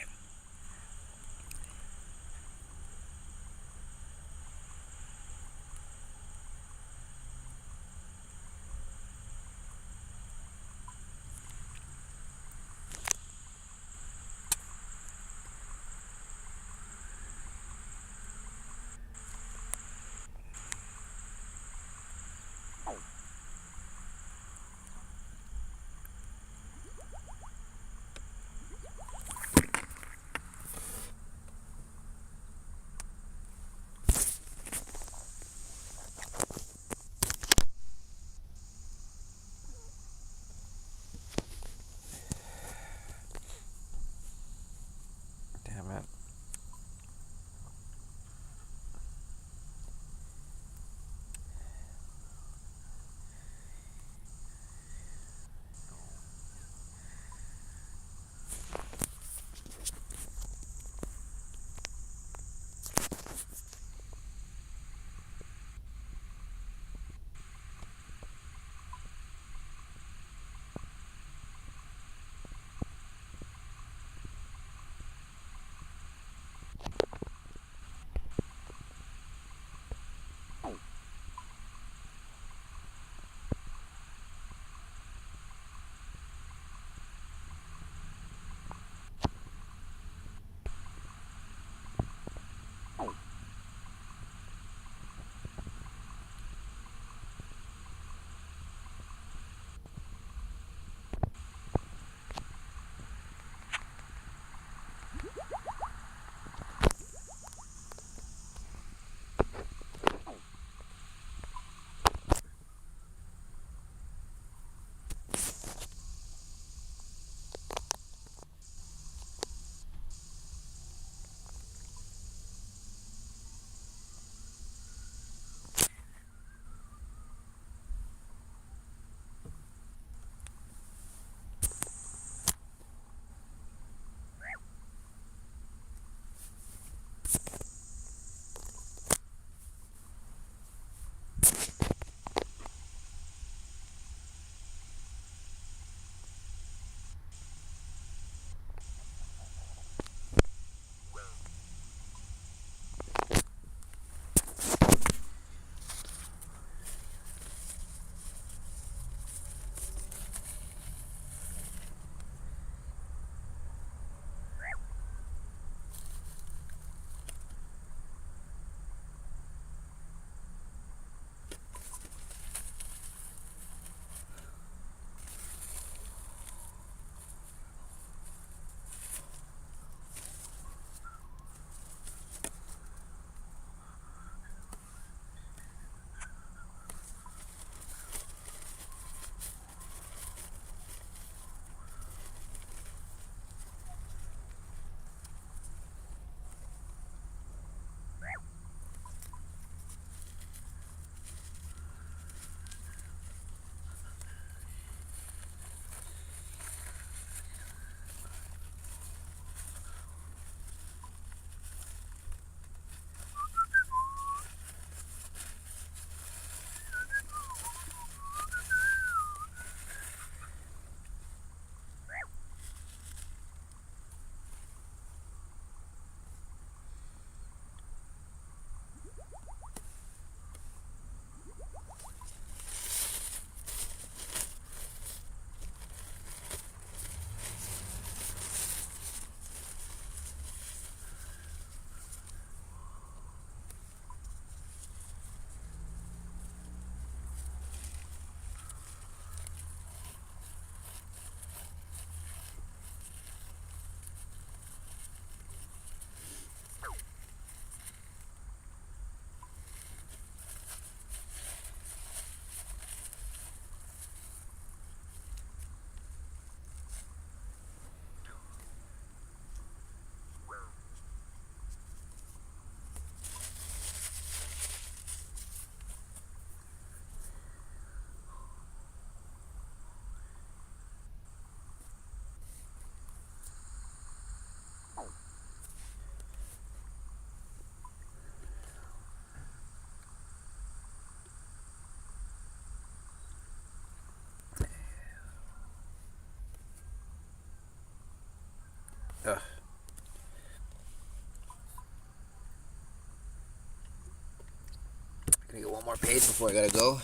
me get one more page before I gotta go.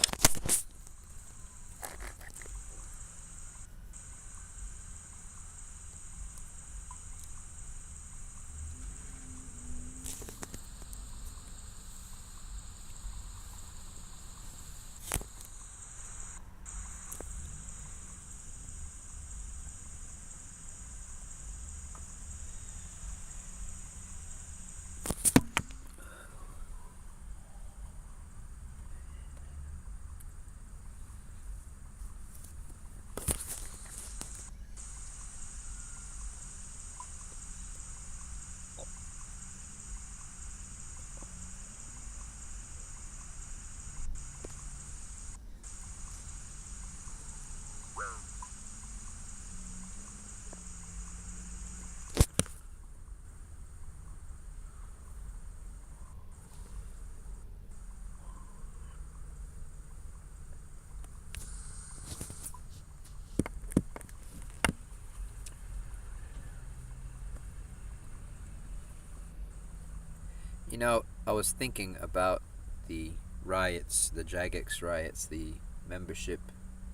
You know, I was thinking about the riots, the Jagex riots, the membership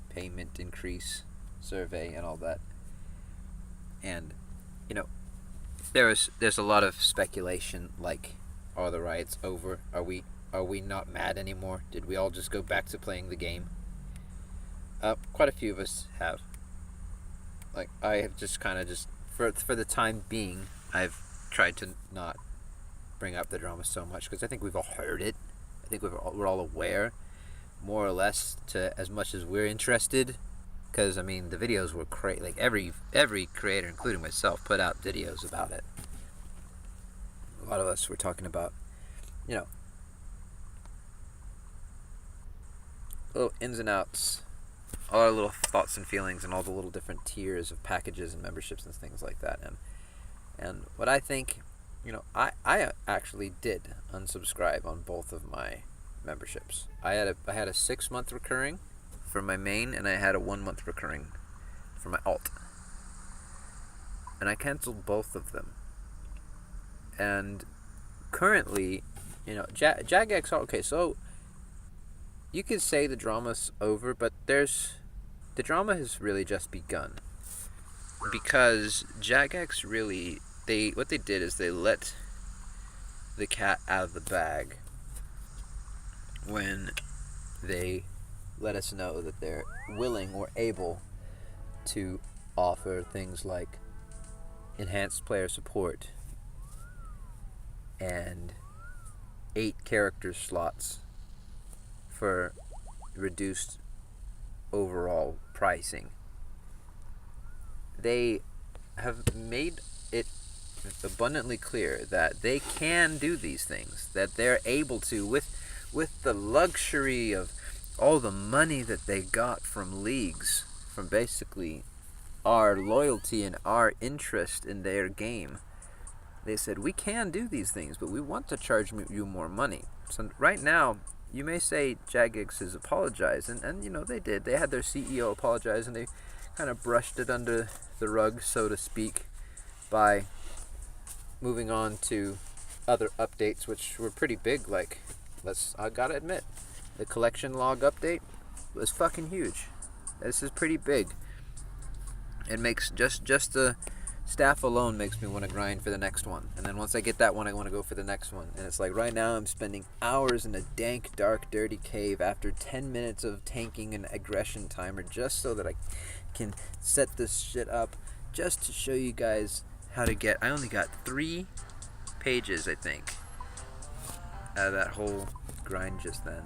payment increase survey and all that. And, you know, there's a lot of speculation, like, are the riots over? Are we not mad anymore? Did we all just go back to playing the game? Quite a few of us have. Like, I have just kind of just, for the time being, I've tried to not bring up the drama so much, because I think we've all heard it. I think we're all aware, more or less, to as much as we're interested. Because, I mean, the videos were crazy. Like, every creator, including myself, put out videos about it. A lot of us were talking about, you know, little ins and outs, all our little thoughts and feelings, and all the little different tiers of packages and memberships and things like that. And what I think, you know, I actually did unsubscribe on both of my memberships. I had a 6-month recurring for my main, and I had a 1-month recurring for my alt. And I canceled both of them. And currently, you know, Jagex, okay, so you could say the drama's over, but the drama has really just begun. Because Jagex really, what they did is they let the cat out of the bag when they let us know that they're willing or able to offer things like enhanced player support and 8 character slots for reduced overall pricing. They have made it abundantly clear that they can do these things, that they're able to, with the luxury of all the money that they got from leagues, from basically our loyalty and our interest in their game. They said, we can do these things, but we want to charge you more money. So right now, you may say Jagex has apologized, and you know, they did. They had their CEO apologize, and they kind of brushed it under the rug, so to speak, by moving on to other updates, which were pretty big. Like, I gotta admit, the collection log update was fucking huge. This is pretty big. It makes just the staff alone makes me want to grind for the next one. And then once I get that one, I want to go for the next one. And it's like right now I'm spending hours in a dank, dark, dirty cave after 10 minutes of tanking an aggression timer just so that I can set this shit up just to show you guys how to get. I only got 3 pages, I think, out of that whole grind just then.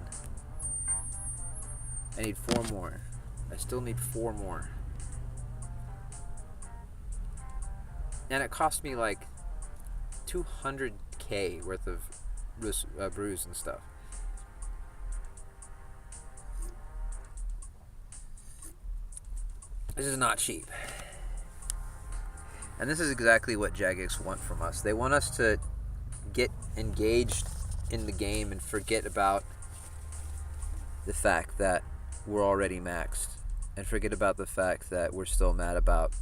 I need 4 more. I still need 4 more. And it cost me like 200k worth of brews and stuff. This is not cheap. And this is exactly what Jagex want from us. They want us to get engaged in the game and forget about the fact that we're already maxed. And forget about the fact that we're still mad about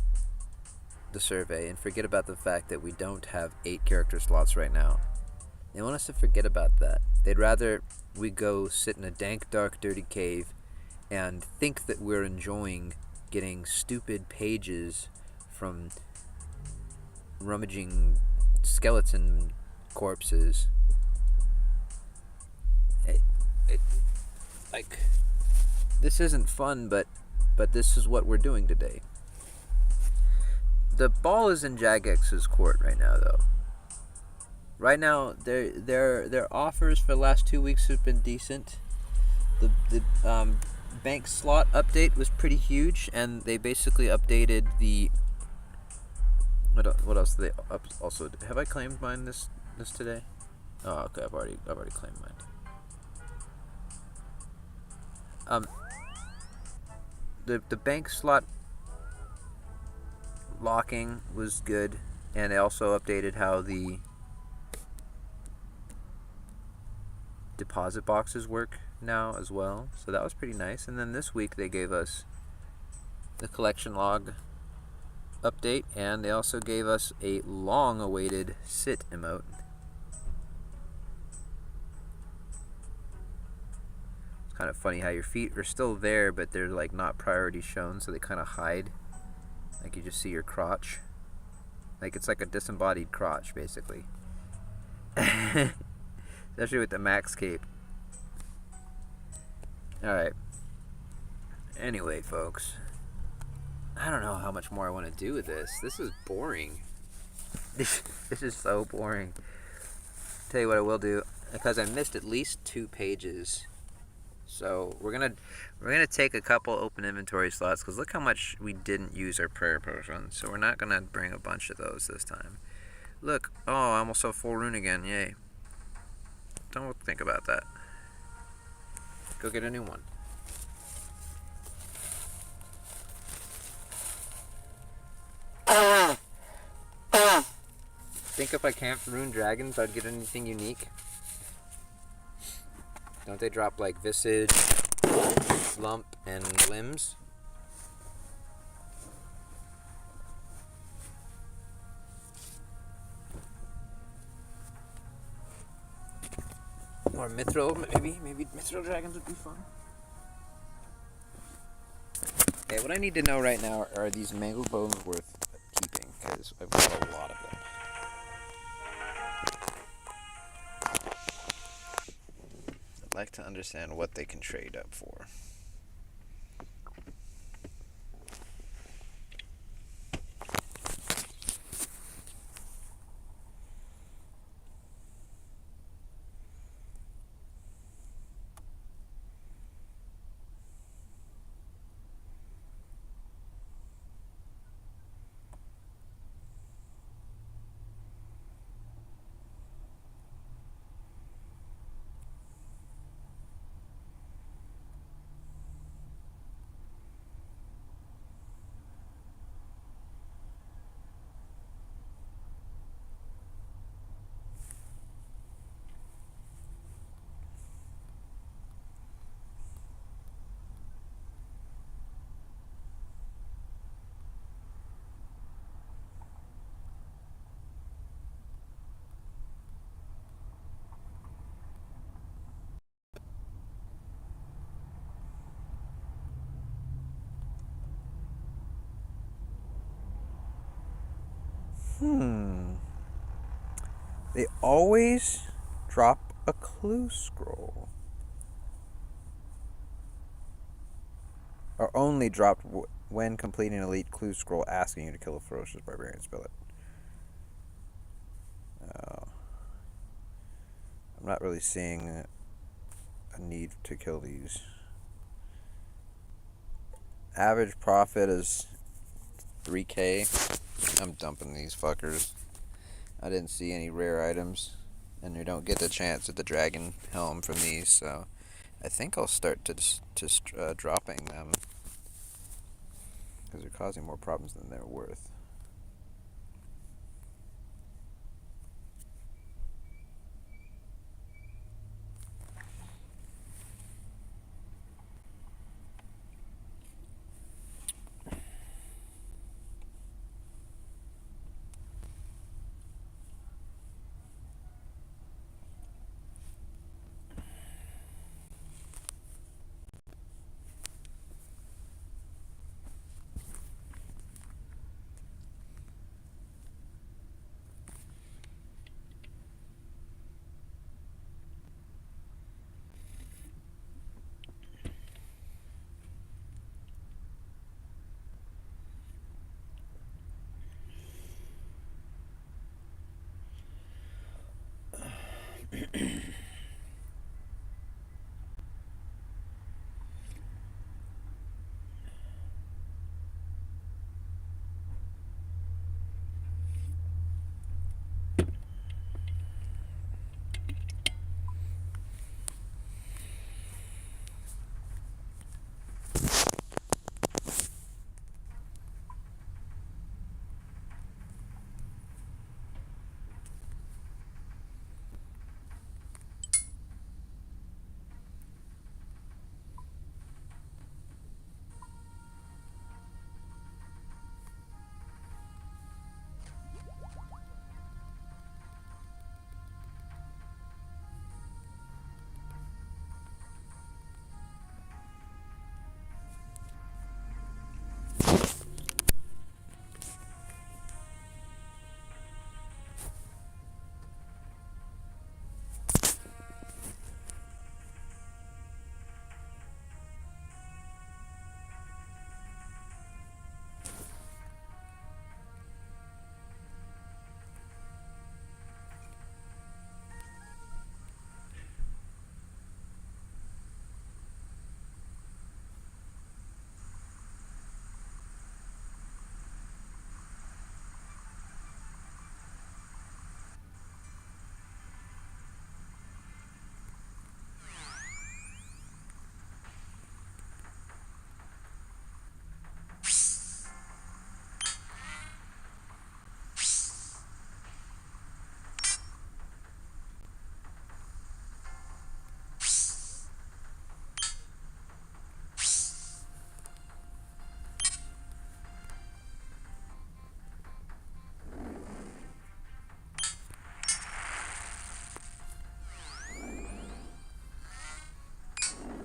the survey, and forget about the fact that we don't have 8 character slots right now. They want us to forget about that. They'd rather we go sit in a dank, dark, dirty cave and think that we're enjoying getting stupid pages from rummaging skeleton corpses. Like, this isn't fun, but this is what we're doing today. The ball is in Jagex's court right now, though. Right now, their offers for the last 2 weeks have been decent. The bank slot update was pretty huge, and they basically updated the. What else did they also? Have I claimed mine this today? Oh, okay. I've already claimed mine. The bank slot locking was good, and they also updated how the deposit boxes work now as well, so that was pretty nice. And then this week they gave us the collection log update, and they also gave us a long-awaited sit emote. It's kind of funny how your feet are still there, but they're like not priority shown, so they kind of hide. Like you just see your crotch. Like it's like a disembodied crotch, basically. Especially with the max cape. Alright. Anyway, folks. I don't know how much more I want to do with this. This is boring. This is so boring. Tell you what I will do, because I missed at least 2 pages. So we're gonna take a couple open inventory slots, because look how much we didn't use our prayer potions. So we're not gonna bring a bunch of those this time. Look, oh, I almost saw full rune again. Yay. Don't think about that. Go get a new one. Think if I camped rune dragons, I'd get anything unique? Don't they drop like visage, slump, and limbs? Or mithril, maybe mithril dragons would be fun. Okay, what I need to know right now are these mangled bones worth keeping, because I've got a lot of them. I'd like to understand what they can trade up for. They always drop a clue scroll. Or only dropped when completing an elite clue scroll asking you to kill a ferocious barbarian spillet. I'm not really seeing a need to kill these. Average profit is 3k. I'm dumping these fuckers. I didn't see any rare items, and you don't get the chance at the dragon helm from these, so I think I'll start to dropping them, because they're causing more problems than they're worth.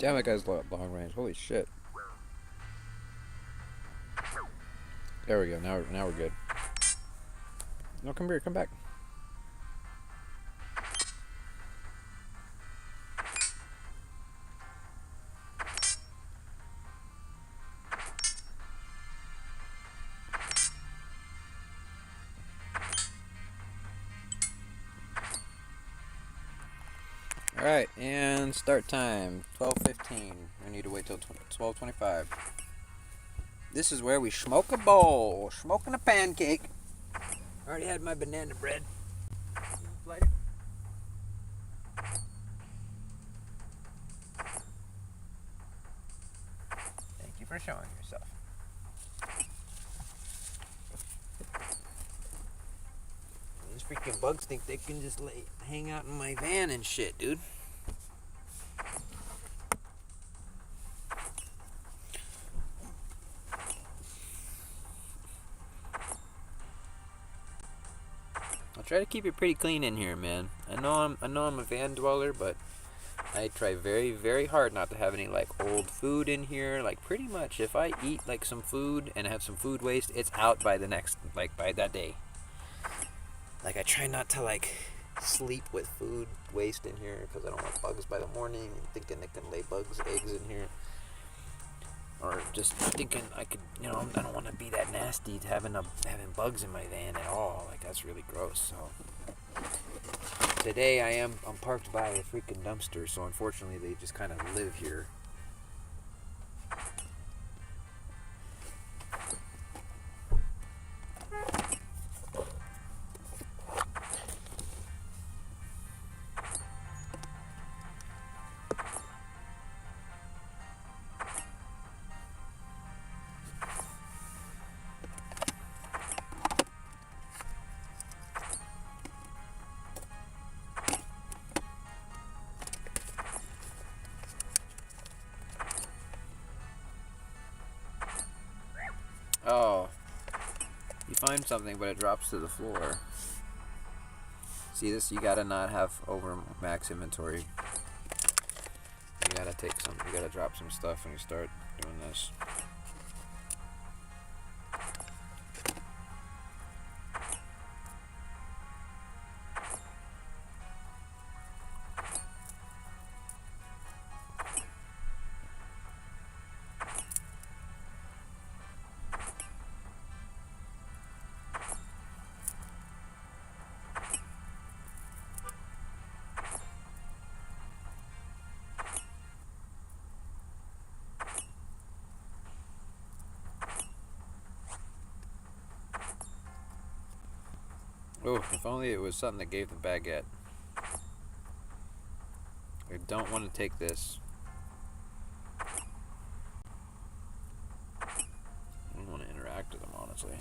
Damn, that guy's long range. Holy shit. There we go. Now we're good. No, come here. Come back. Alright, and start time. 12:15. We need to wait till 12:25. This is where we smoke a bowl. Smoking a pancake. Already had my banana bread. Lighter. Thank you for showing yourself. These freaking bugs think they can just hang out in my van and shit, dude. I'll try to keep it pretty clean in here, man. I know I'm a van dweller, but I try very, very hard not to have any like old food in here. Like pretty much, if I eat like some food and have some food waste, it's out by the next, like by that day. Like I try not to like sleep with food waste in here because I don't want bugs by the morning thinking they can lay eggs in here. Or just thinking I could, I don't want to be that nasty to having bugs in my van at all. Like that's really gross. So today I'm parked by a freaking dumpster. So unfortunately they just kind of live here. Oh, you find something but it drops to the floor. See this? You gotta not have over max inventory. You gotta drop some stuff when you start doing this. Oh, if only it was something that gave the baguette. I don't want to take this. I don't want to interact with them, honestly.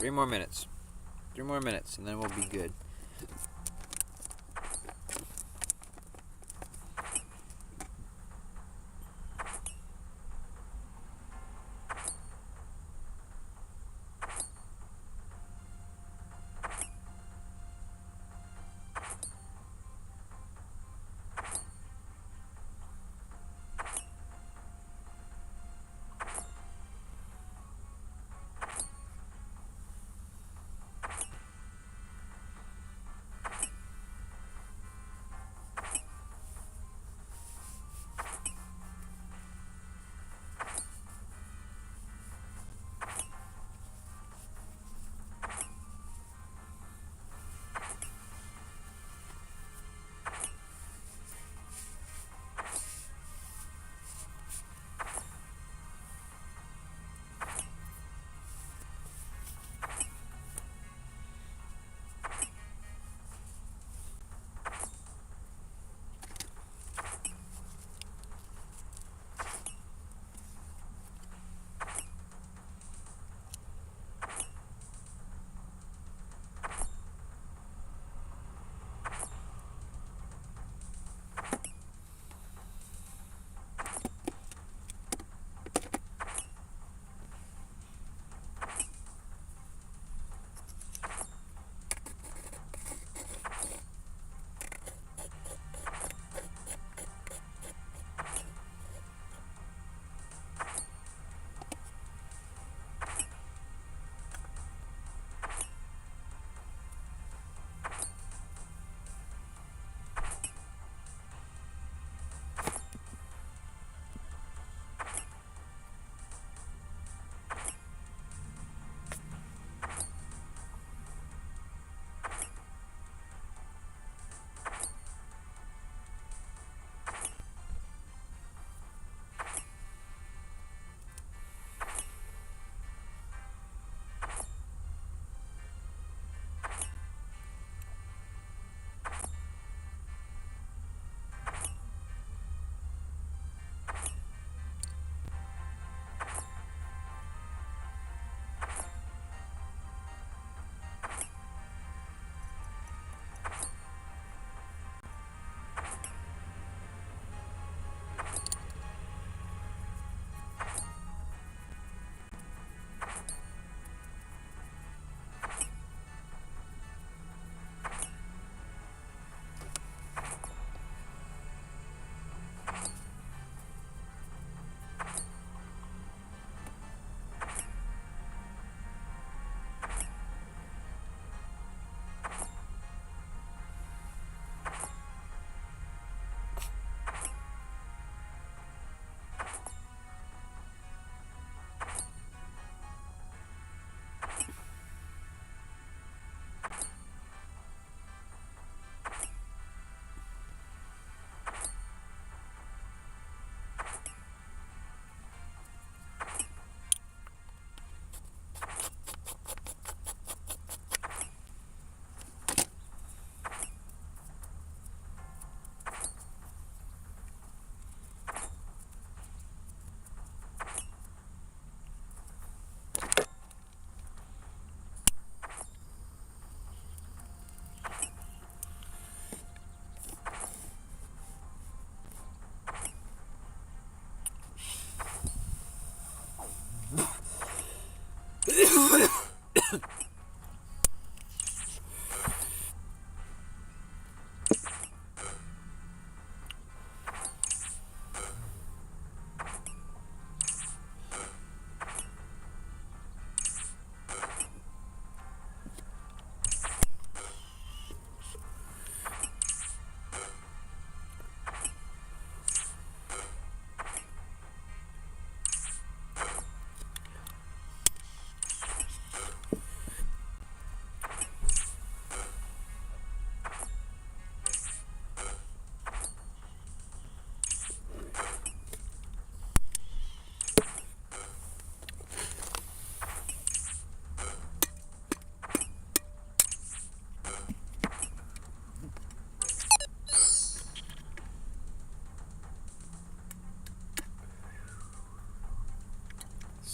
3 more minutes. 3 more minutes, and then we'll be good.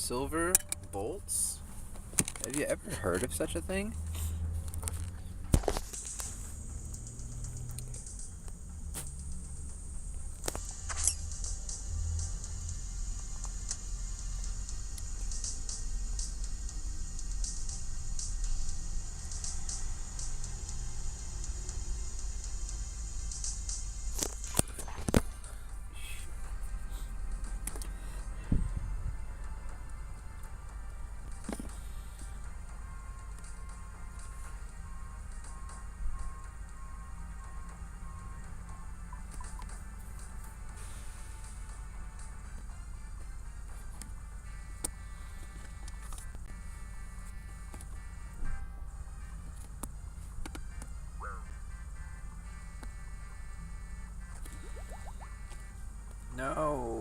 Silver bolts Have you ever heard of such a thing? No.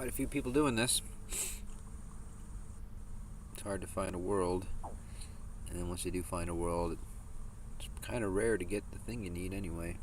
quite a few people doing this. It's hard to find a world, and then once you do find a world, it's kind of rare to get the thing you need anyway.